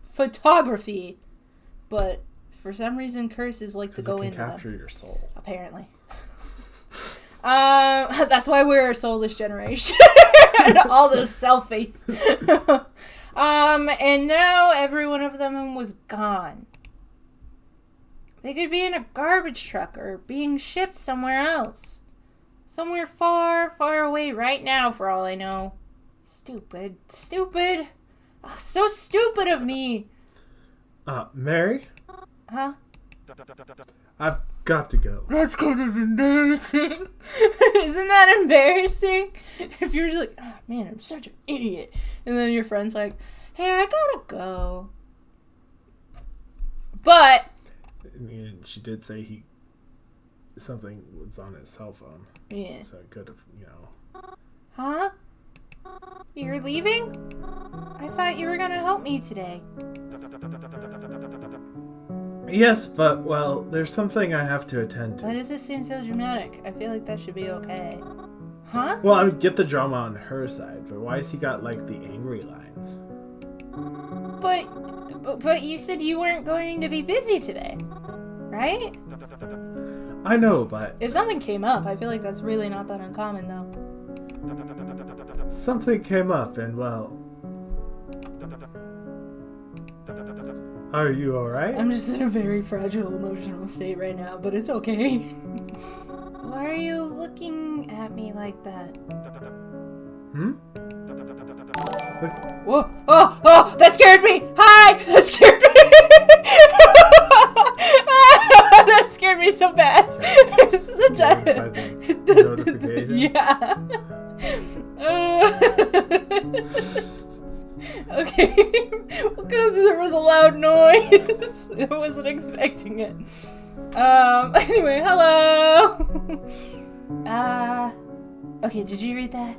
photography, but for some reason curses like to go into them. Capture your soul. Apparently. That's why we're a soulless generation. All those selfies. And now every one of them was gone. They could be in a garbage truck or being shipped somewhere else. Somewhere far, far away right now, for all I know. Stupid. Stupid. Oh, so stupid of me. Mary? Huh? I've got to go. That's kind of embarrassing. Isn't that embarrassing? If you're just like, oh man, I'm such an idiot. And then your friend's like, hey, I gotta go. But And she did say something was on his cell phone. yeah. So it could have, Huh? You're leaving? I thought you were gonna help me today. Yes, but, well, there's something I have to attend to. Why does this seem so dramatic? I feel like that should be okay. Huh? Well, I get the drama on her side, but why has he got, like, the angry lines? But you said you weren't going to be busy today, right? I know, but... If something came up, I feel like that's really not that uncommon, though. Something came up, and, well... Are you alright? I'm just in a very fragile emotional state right now, but it's okay. Why are you looking at me like that? Whoa! Oh! That scared me! Hi! That scared me! That scared me so bad! Such a... Notification? Yeah. Okay. Because there was a loud noise. I wasn't expecting it. Anyway, hello! Okay, did you read that?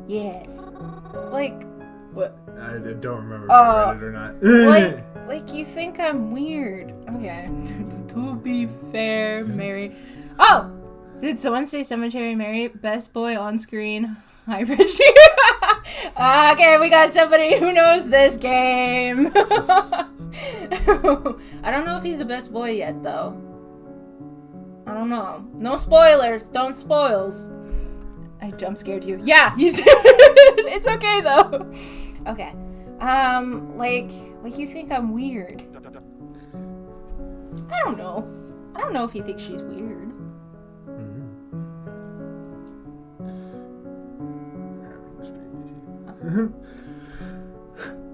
Yes. Like... What? I don't remember if I read it or not. like you think I'm weird. Okay. To be fair, Mary... Oh! Did someone say Cemetery Mary? Best boy on screen. Hi, Richie. Okay, we got somebody who knows this game. I don't know if he's the best boy yet, though. I don't know. No spoilers. Don't spoils. I jump scared you. Yeah, you did. It's okay, though. Okay. Like you think I'm weird. I don't know. I don't know if you think she's weird.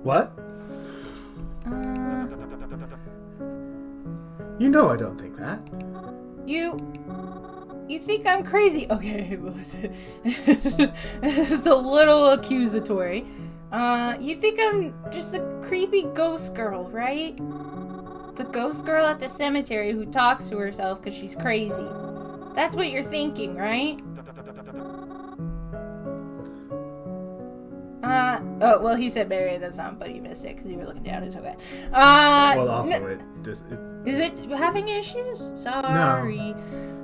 What? You know I don't think that. You think I'm crazy? Okay, it's a little accusatory. You think I'm just a creepy ghost girl, right? The ghost girl at the cemetery who talks to herself because she's crazy. That's what you're thinking, right? Oh, well, he said Mary, that's not, but you missed it because you were looking down. It's okay. Well, also, it's... Is it having issues? Sorry.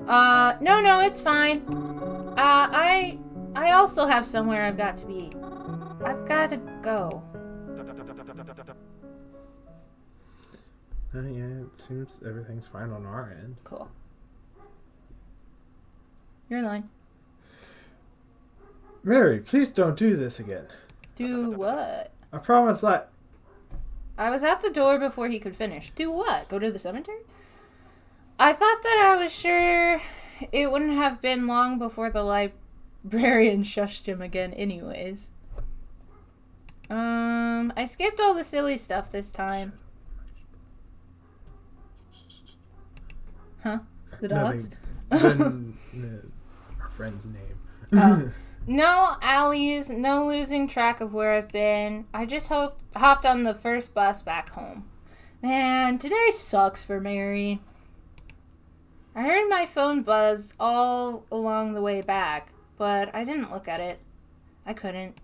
No, it's fine. I also have somewhere I've got to be. I've got to go. Yeah, it seems everything's fine on our end. Cool. You're in line. Mary, please don't do this again. Do what? I promise I was at the door before he could finish. Do what? Go to the cemetery? I thought that I was sure it wouldn't have been long before the librarian shushed him again anyways. I skipped all the silly stuff this time. Huh? The dogs? Our friend's name. No alleys, no losing track of where I've been. I just hopped on the first bus back home. Man, today sucks for Mary. I heard my phone buzz all along the way back, but I didn't look at it. I couldn't.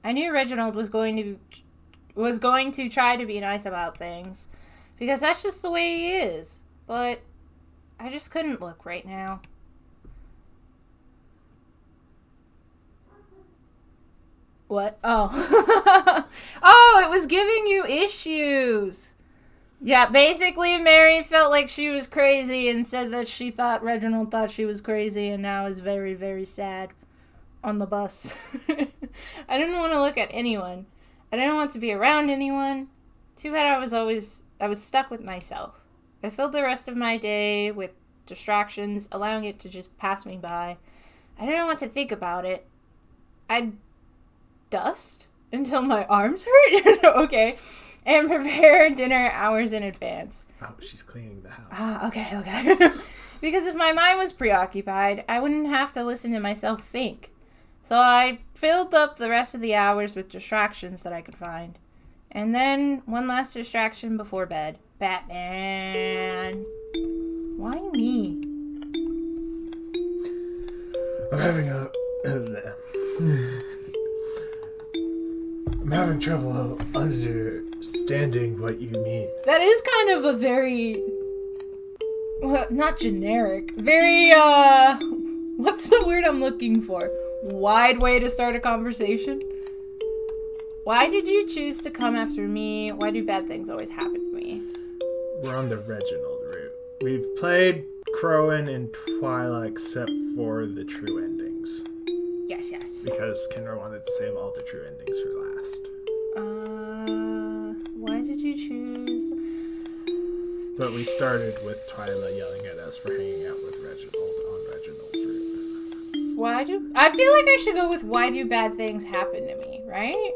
I knew Reginald was going to try to be nice about things, because that's just the way he is. But I just couldn't look right now. What? Oh. Oh, it was giving you issues. Yeah, basically Mary felt like she was crazy and said that she thought Reginald thought she was crazy and now is very, very sad on the bus. I didn't want to look at anyone. I didn't want to be around anyone. Too bad I was stuck with myself. I filled the rest of my day with distractions, allowing it to just pass me by. I didn't want to think about it. I'd dust until my arms hurt. Okay. And prepare dinner hours in advance. Oh, she's cleaning the house. Ah, okay. Because if my mind was preoccupied, I wouldn't have to listen to myself think. So I filled up the rest of the hours with distractions that I could find. And then one last distraction before bed. Batman. Why me? I'm having trouble understanding what you mean. That is kind of a very... well, not generic. Very, what's the word I'm looking for? Wide way to start a conversation. Why did you choose to come after me? Why do bad things always happen to me? We're on the Reginald route. We've played Crowan and Twyla except for the true endings. Yes. Because Kendra wanted to save all the true endings for last. Why did you choose? But we started with Twyla yelling at us for hanging out with Reginald on Reginald's route. I feel like I should go with why do bad things happen to me, right?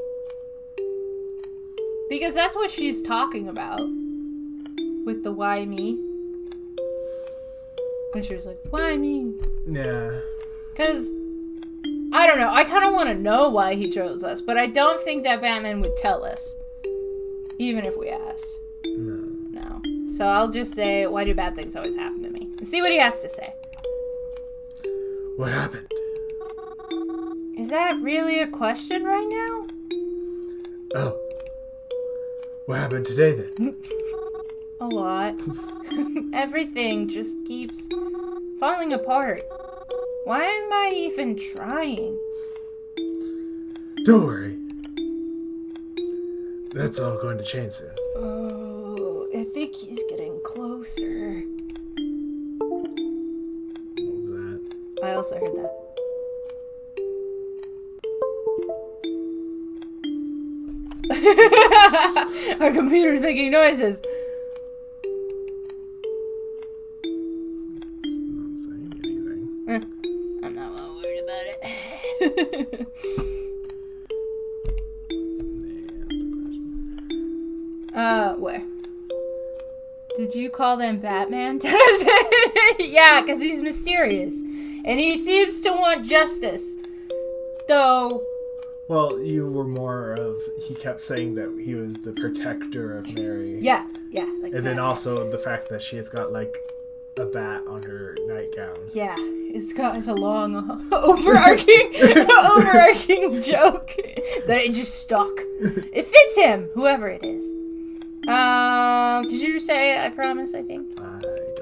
Because that's what she's talking about. With the why me. And she was like, why me? Yeah. Because, I don't know, I kind of want to know why he chose us, but I don't think that Batman would tell us. Even if we asked. No. So I'll just say, why do bad things always happen to me? And see what he has to say. What happened? Is that really a question right now? Oh. What happened today then? A lot. Everything just keeps falling apart. Why am I even trying? Don't worry. That's all going to change soon. Oh, I think he's getting closer. What was that? I also heard that. Our computer's making noises. It's not saying anything. I'm not well worried about it. What? Did you call them Batman? Yeah, because he's mysterious. And he seems to want justice. Though... Well, you were more of... He kept saying that he was the protector of Mary. Yeah. Like And then also the fact that she has got, like, a bat on her nightgown. Yeah, it's a long, overarching joke that it just stuck. It fits him, whoever it is. Did you say I promise, I think?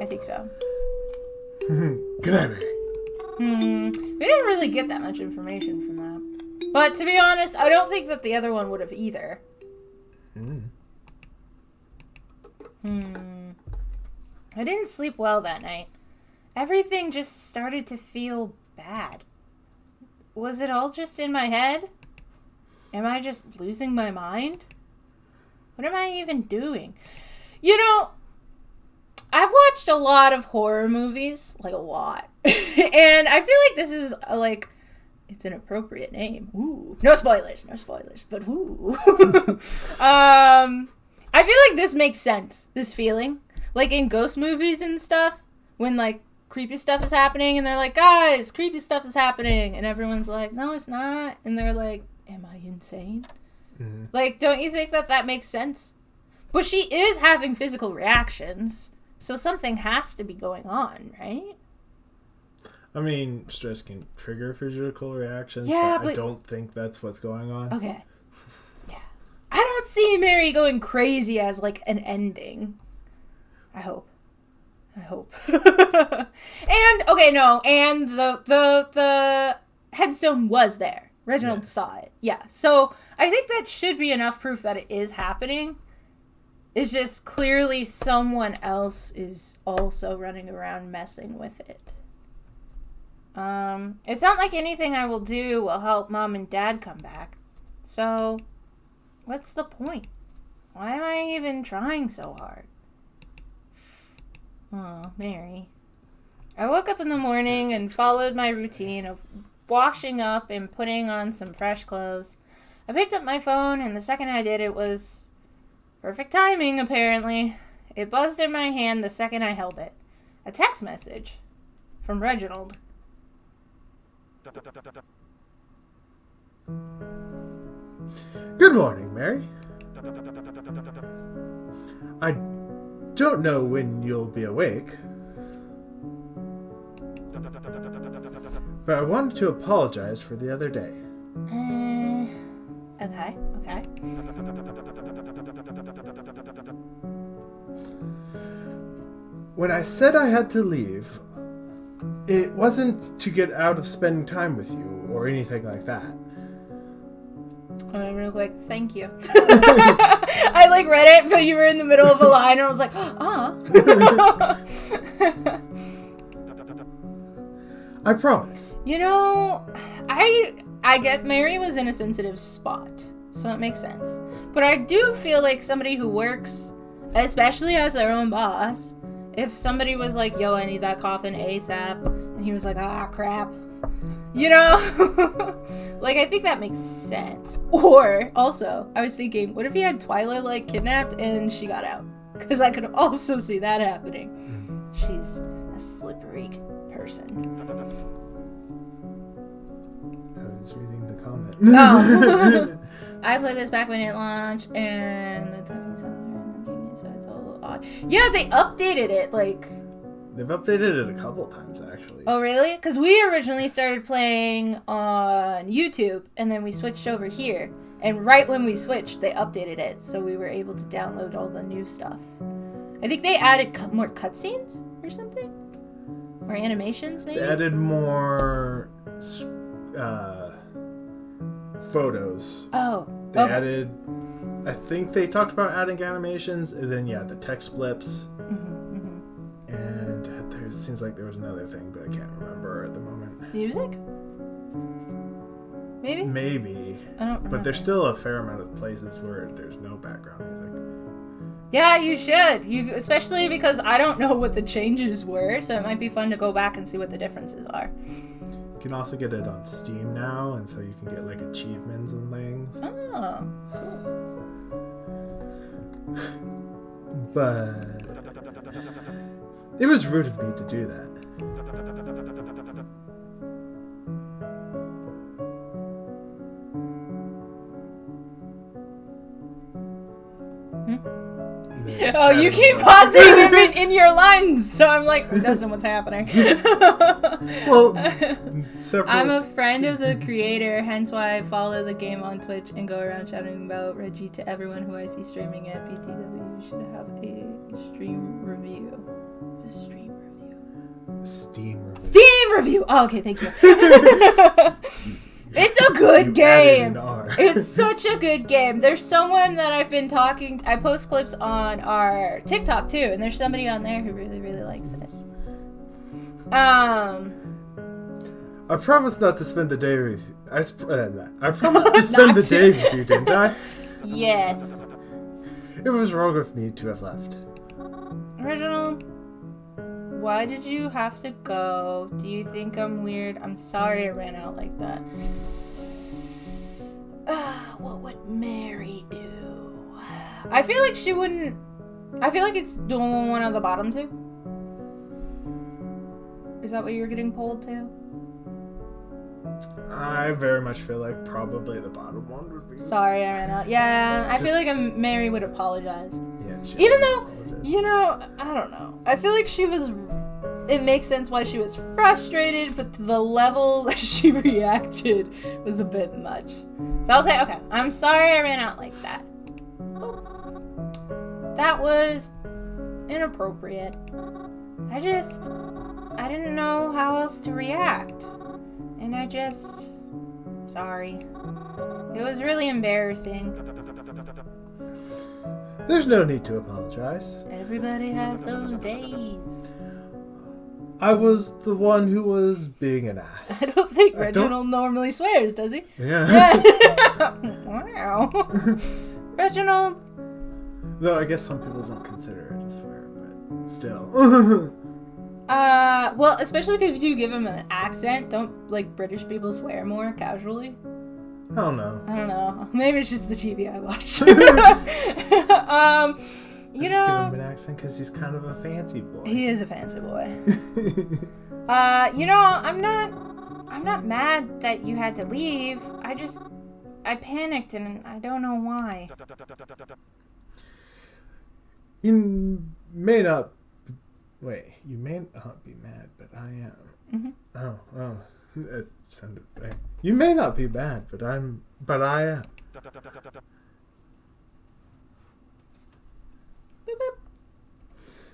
I think so. Good night, Mary. We didn't really get that much information from that. But to be honest, I don't think that the other one would have either. I didn't sleep well that night. Everything just started to feel bad. Was it all just in my head? Am I just losing my mind? What am I even doing? You know, I've watched a lot of horror movies, like a lot. And I feel like this is it's an appropriate name. Ooh. No spoilers, but ooh. I feel like this makes sense, this feeling. Like in ghost movies and stuff, when like creepy stuff is happening and they're like, guys, creepy stuff is happening. And everyone's like, no, it's not. And they're like, am I insane? Mm-hmm. Like, don't you think that makes sense? But she is having physical reactions. So something has to be going on, right? I mean, stress can trigger physical reactions, yeah, but I don't think that's what's going on. Okay. Yeah. I don't see Mary going crazy as, like, an ending. I hope. And, okay, no, and the headstone was there. Reginald saw it. Yeah. So I think that should be enough proof that it is happening. It's just clearly someone else is also running around messing with it. It's not like anything I will do will help Mom and Dad come back. So, what's the point? Why am I even trying so hard? Oh, Mary. I woke up in the morning and followed my routine of washing up and putting on some fresh clothes. I picked up my phone, and the second I did, it was perfect timing, apparently. It buzzed in my hand the second I held it. A text message from Reginald. Good morning, Mary. I don't know when you'll be awake, but I wanted to apologize for the other day. Okay. When I said I had to leave, it wasn't to get out of spending time with you or anything like that. Real quick, thank you. I read it, but you were in the middle of a line, and I was like, I promise. You know, I get Mary was in a sensitive spot, so it makes sense. But I do feel like somebody who works, especially as their own boss, if somebody was like, yo, I need that coffin ASAP, and he was like, crap. You know? I think that makes sense. Or, also, I was thinking, what if he had Twyla, kidnapped and she got out? Because I could also see that happening. She's a slippery person. I was reading the comment. Oh. I played this back when it launched, and the timing sounds so it's a little odd. Yeah, they updated it, They've updated it a couple times, actually. Oh, really? Because we originally started playing on YouTube, and then we switched over here. And right when we switched, they updated it, so we were able to download all the new stuff. I think they added more cutscenes or something? Or animations, maybe? They added more photos. Oh. They added... I think they talked about adding animations, and then, the text blips. And there seems like there was another thing, but I can't remember at the moment. Music? Maybe? Maybe. I don't remember. But there's still a fair amount of places where there's no background music. Yeah, you should. Especially because I don't know what the changes were, so it might be fun to go back and see what the differences are. You can also get it on Steam now, and so you can get like achievements and things. Oh, cool. But it was rude of me to do that. Oh, you keep pausing in your lines, so I'm like, who doesn't? What's happening? Well, I'm a friend of the creator, hence why I follow the game on Twitch and go around shouting about Reggie to everyone who I see streaming at BTW. You should have a stream review. It's a stream review. Steam review. Steam review! Oh, okay, thank you. It's a good game. It's such a good game. There's someone that I've been talking... I post clips on our TikTok, too, and there's somebody on there who really, really likes it. I promised not to spend the day with you. I promised to spend the day with you, didn't I? Yes. It was wrong of me to have left. Reginald, why did you have to go? Do you think I'm weird? I'm sorry I ran out like that. What would Mary do? I feel like she wouldn't... I feel like it's doing one on the bottom, too. Is that what you're getting pulled to? I very much feel like probably the bottom one would be... Sorry I ran out. Yeah, I feel like Mary would apologize. Yeah, she Even though, apologize. I don't know. I feel like she was... It makes sense why she was frustrated, but the level that she reacted was a bit much. So I'll say, okay, I'm sorry I ran out like that. That was inappropriate. I didn't know how else to react. And sorry. It was really embarrassing. There's no need to apologize. Everybody has those days. I was the one who was being an ass. I don't think Reginald normally swears, does he? Yeah. Wow. Reginald. Though I guess some people don't consider it a swear, but still. Well, especially if you give him an accent, don't, like, British people swear more casually? I don't know. Maybe it's just the TV I watch. Just give him an accent because he's kind of a fancy boy. He is a fancy boy. I'm not mad that you had to leave. I panicked and I don't know why. You may not be mad, but I am. Mm-hmm. Oh, that sounded bad. You may not be mad, but I am.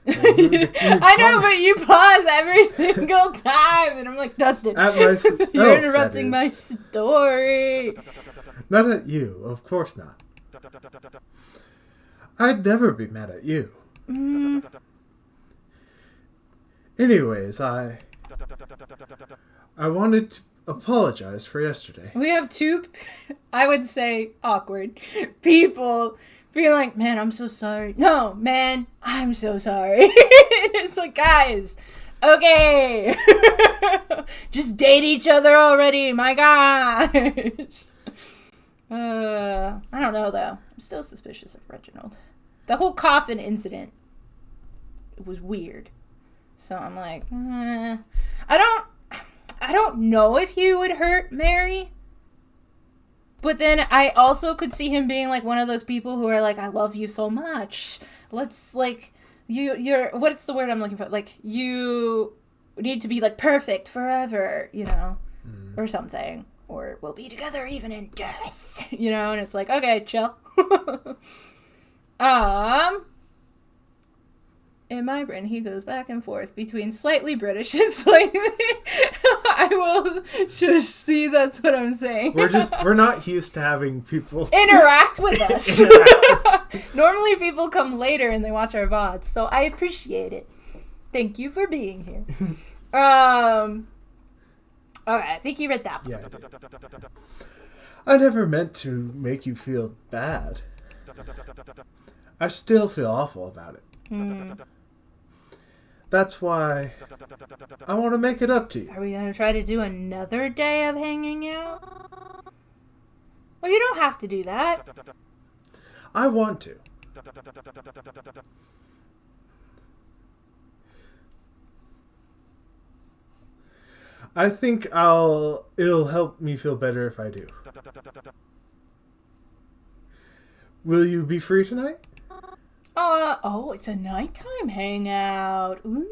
I know, but you pause every single time, and I'm like, Dustin, you're interrupting my story. Not at you, of course not. I'd never be mad at you. Anyways, I wanted to apologize for yesterday. We have two, I would say, awkward people being like, man, I'm so sorry. No, man, I'm so sorry. It's like, guys, okay. Just date each other already, my gosh. I don't know, though. I'm still suspicious of Reginald. The whole coffin incident, it was weird. So I'm like, I don't know if he would hurt Mary. But then I also could see him being like one of those people who are like, I love you so much. Let's like, you're, what's the word I'm looking for? Like, you need to be like perfect forever, or something. Or we'll be together even in death, and it's like, okay, chill. In my brain, he goes back and forth between slightly British and slightly... I will just see that's what I'm saying. We're not used to having people interact with us. Normally people come later and they watch our VODs, so I appreciate it. Thank you for being here. Okay, I think you read that one. Yeah, I never meant to make you feel bad. I still feel awful about it. That's why I want to make it up to you. Are we going to try to do another day of hanging out? Well, you don't have to do that. I want to. I think it'll help me feel better if I do. Will you be free tonight? Oh, it's a nighttime hangout. Ooh.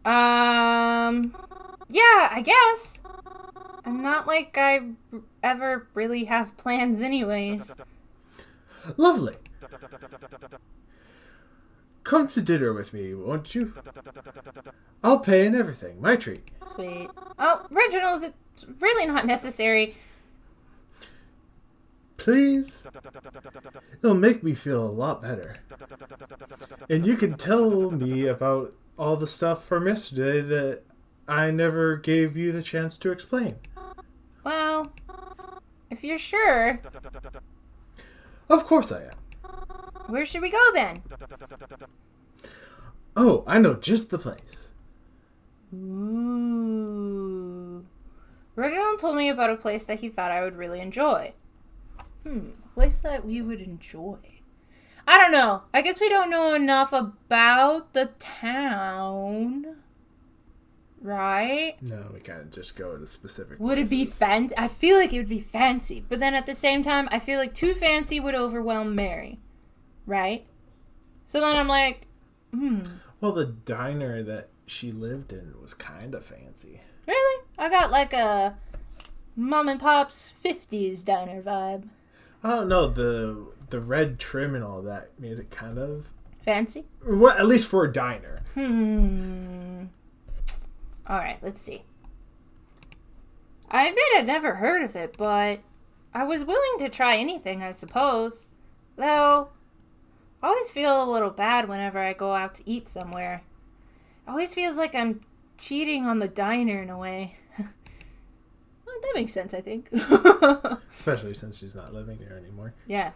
Yeah, I guess. I'm not like I ever really have plans anyways. Lovely. Come to dinner with me, won't you? I'll pay and everything. My treat. Sweet. Oh, Reginald, it's really not necessary. Please? It'll make me feel a lot better. And you can tell me about all the stuff from yesterday that I never gave you the chance to explain. Well, if you're sure. Of course I am. Where should we go then? Oh, I know just the place. Ooh. Reginald told me about a place that he thought I would really enjoy. Place that we would enjoy. I don't know. I guess we don't know enough about the town. Right? No, we can't just go to specific Would places. it be fancy? I feel like it would be fancy. But then at the same time, I feel like too fancy would overwhelm Mary. Right? So then I'm like, Well, the diner that she lived in was kind of fancy. Really? I got like a mom and pop's 50s diner vibe. I don't know, the red trim and all that made it kind of... Fancy? Well, at least for a diner. Alright, let's see. I admit I'd never heard of it, but I was willing to try anything, I suppose. Though, I always feel a little bad whenever I go out to eat somewhere. It always feels like I'm cheating on the diner in a way. Well, that makes sense, I think. Especially since she's not living there anymore. Yeah.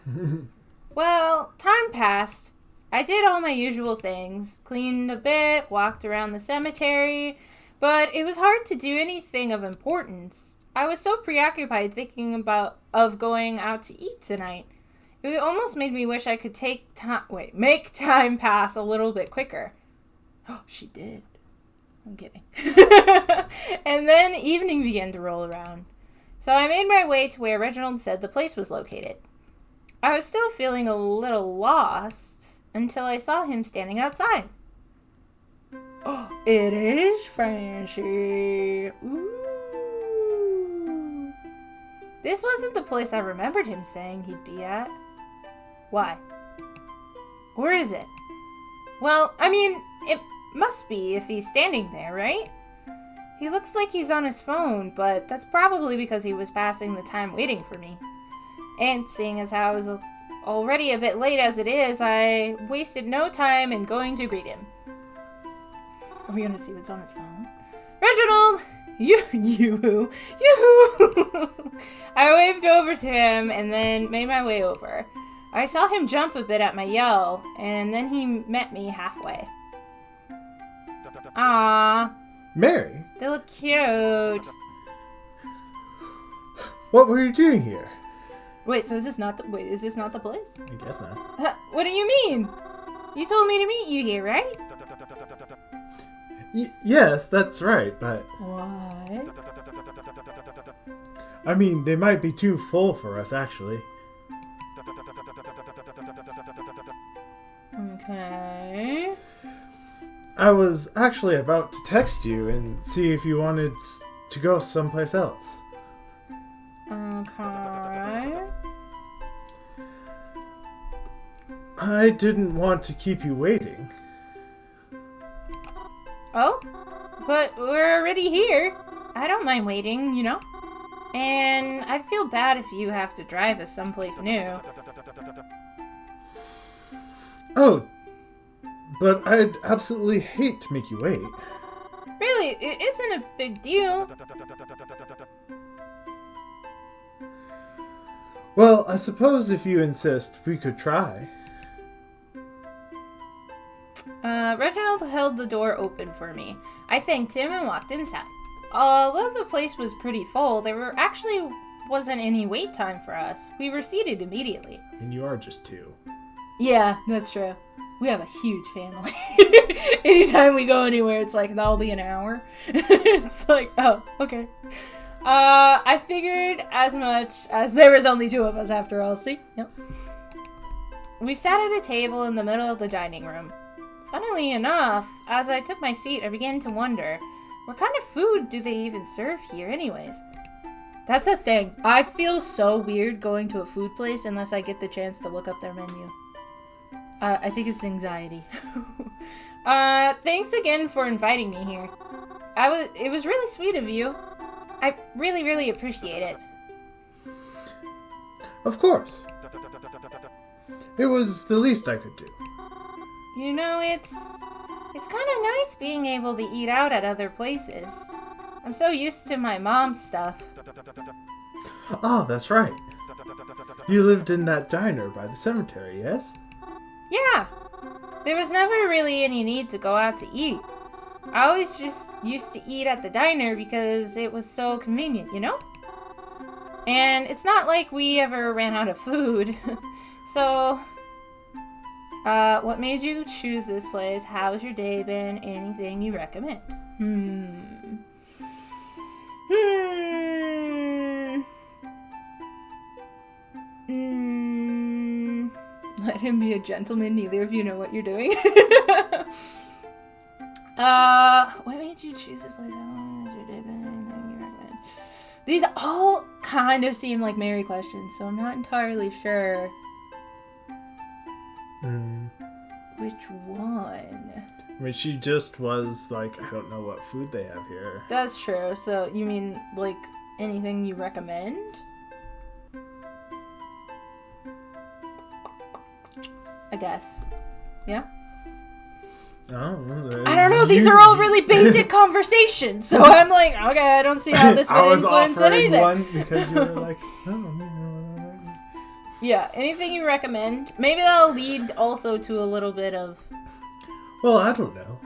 Well, time passed. I did all my usual things. Cleaned a bit, walked around the cemetery, but it was hard to do anything of importance. I was so preoccupied thinking of going out to eat tonight. It almost made me wish I could make time pass a little bit quicker. Oh, she did. I'm kidding. And then evening began to roll around. So I made my way to where Reginald said the place was located. I was still feeling a little lost until I saw him standing outside. Oh, it is fancy. Ooh. This wasn't the place I remembered him saying he'd be at. Why? Where is it? Well, I mean, it must be if he's standing there, right? He looks like he's on his phone, but that's probably because he was passing the time waiting for me. And seeing as how I was already a bit late as it is, I wasted no time in going to greet him. Are we gonna see what's on his phone? Reginald! You! I waved over to him and then made my way over. I saw him jump a bit at my yell, and then he met me halfway. Aww. Mary? They look cute. What were you doing here? Wait, so is this not the place? I guess not. What do you mean? You told me to meet you here, right? Yes, that's right, but... What? I mean, they might be too full for us, actually. Okay. I was actually about to text you and see if you wanted to go someplace else. Okay. I didn't want to keep you waiting. Oh? But we're already here. I don't mind waiting, you know? And I feel bad if you have to drive us someplace new. Oh, but I'd absolutely hate to make you wait. Really, it isn't a big deal. Well, I suppose if you insist, we could try. Reginald held the door open for me. I thanked him and walked inside. Although the place was pretty full, there actually wasn't any wait time for us. We were seated immediately. And you are just two. Yeah, that's true. We have a huge family. Anytime we go anywhere, it's like, that'll be an hour. It's like, oh, okay. I figured as much, as there was only two of us after all. See? Yep. We sat at a table in the middle of the dining room. Funnily enough, as I took my seat, I began to wonder, what kind of food do they even serve here anyways? That's the thing. I feel so weird going to a food place unless I get the chance to look up their menu. I think it's anxiety. Thanks again for inviting me here. It was really sweet of you. I really, really appreciate it. Of course. It was the least I could do. You know, it's kind of nice being able to eat out at other places. I'm so used to my mom's stuff. Oh, that's right. You lived in that diner by the cemetery, yes? Yeah. There was never really any need to go out to eat. I always just used to eat at the diner because it was so convenient, you know? And it's not like we ever ran out of food. So, what made you choose this place? How's your day been? Anything you recommend? Let him be a gentleman. Neither of you know what you're doing. What made you choose this place? How long has your day been? Anything you recommend? These all kind of seem like Mary questions, so I'm not entirely sure. Which one? I mean, she just was like, I don't know what food they have here. That's true. So, you mean, like, anything you recommend? I guess. Yeah? Oh, I don't know. These are all really basic conversations. So I'm like, okay, I don't see how this would influence anything. One because you were like, oh. Yeah, anything you recommend? Maybe that'll lead also to a little bit of... Well, I don't know.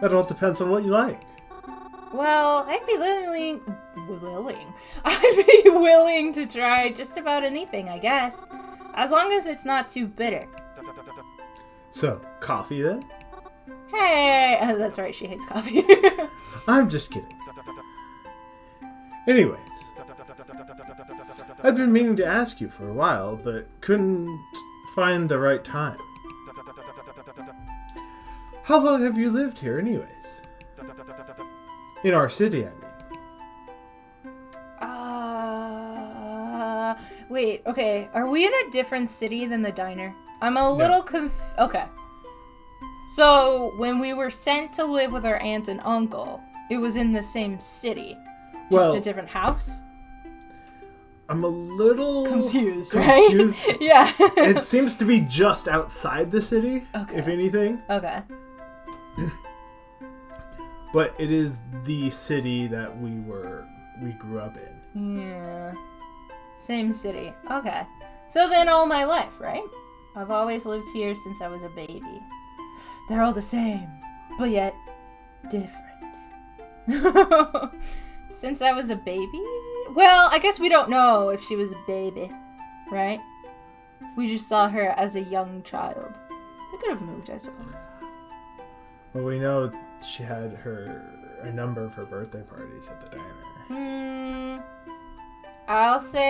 That all depends on what you like. Well, I'd be willing to try just about anything, I guess. As long as it's not too bitter. So, coffee then? Hey! That's right, she hates coffee. I'm just kidding. Anyways. I'd been meaning to ask you for a while, but couldn't find the right time. How long have you lived here anyways? In our city, I mean. Wait, okay. Are we in a different city than the diner? I'm a little okay. So, when we were sent to live with our aunt and uncle, it was in the same city. Just a different house? I'm a little confused, right? Yeah. It seems to be just outside the city, if anything. Okay. But it is the city that we grew up in. Yeah. Same city. Okay. So then all my life, right? I've always lived here since I was a baby. They're all the same, but yet different. Since I was a baby? Well, I guess we don't know if she was a baby, right? We just saw her as a young child. They could have moved, I suppose. Well, we know she had a number of her birthday parties at the diner. I'll say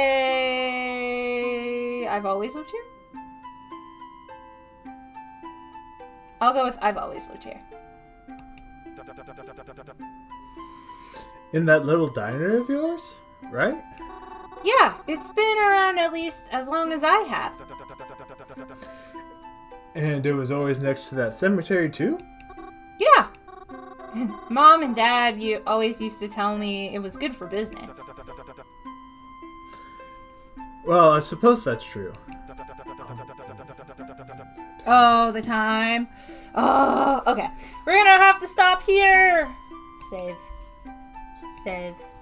I've always lived here. I'll go with I've always lived here. In that little diner of yours, right? Yeah, it's been around at least as long as I have. And it was always next to that cemetery, too? Yeah. Mom and Dad always used to tell me it was good for business. Well, I suppose that's true. Oh, the time. Oh, okay. We're gonna have to stop here. Save.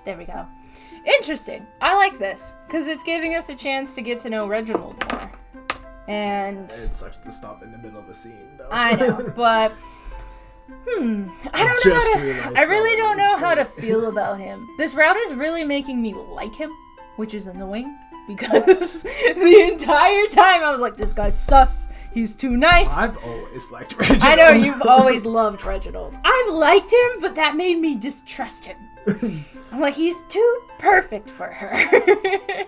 There we go. Interesting. I like this because it's giving us a chance to get to know Reginald more. And it sucks to stop in the middle of a scene, though. I know, but I really don't know how to feel about him. This route is really making me like him, which is annoying because the entire time I was like, this guy's sus. He's too nice. I've always liked Reginald. I know, you've always loved Reginald. I've liked him, but that made me distrust him. I'm like, he's too perfect for her.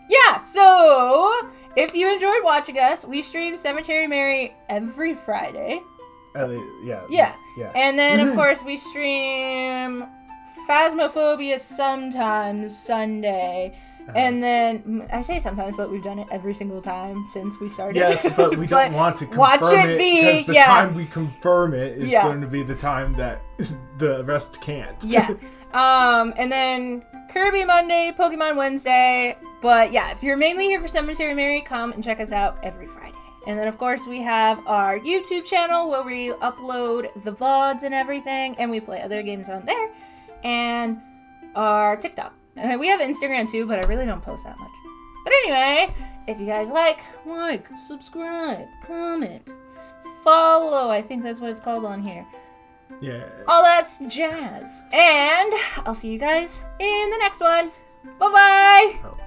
Yeah, so if you enjoyed watching us, we stream Cemetery Mary every Friday. Yeah. And then, of course, we stream Phasmophobia sometimes Sunday. And then, I say sometimes, but we've done it every single time since we started. Yes, but we don't want to confirm watch it because the yeah. time we confirm it is going to be the time that the rest can't. Yeah. And then Kirby Monday, Pokemon Wednesday. But yeah, if you're mainly here for Cemetery Mary, come and check us out every Friday. And then, of course, we have our YouTube channel where we upload the VODs and everything, and we play other games on there. And our TikTok. We have Instagram too, but I really don't post that much. But anyway, if you guys like, subscribe, comment, follow. I think that's what it's called on here. Yeah. All that's jazz. And I'll see you guys in the next one. Bye-bye. Oh.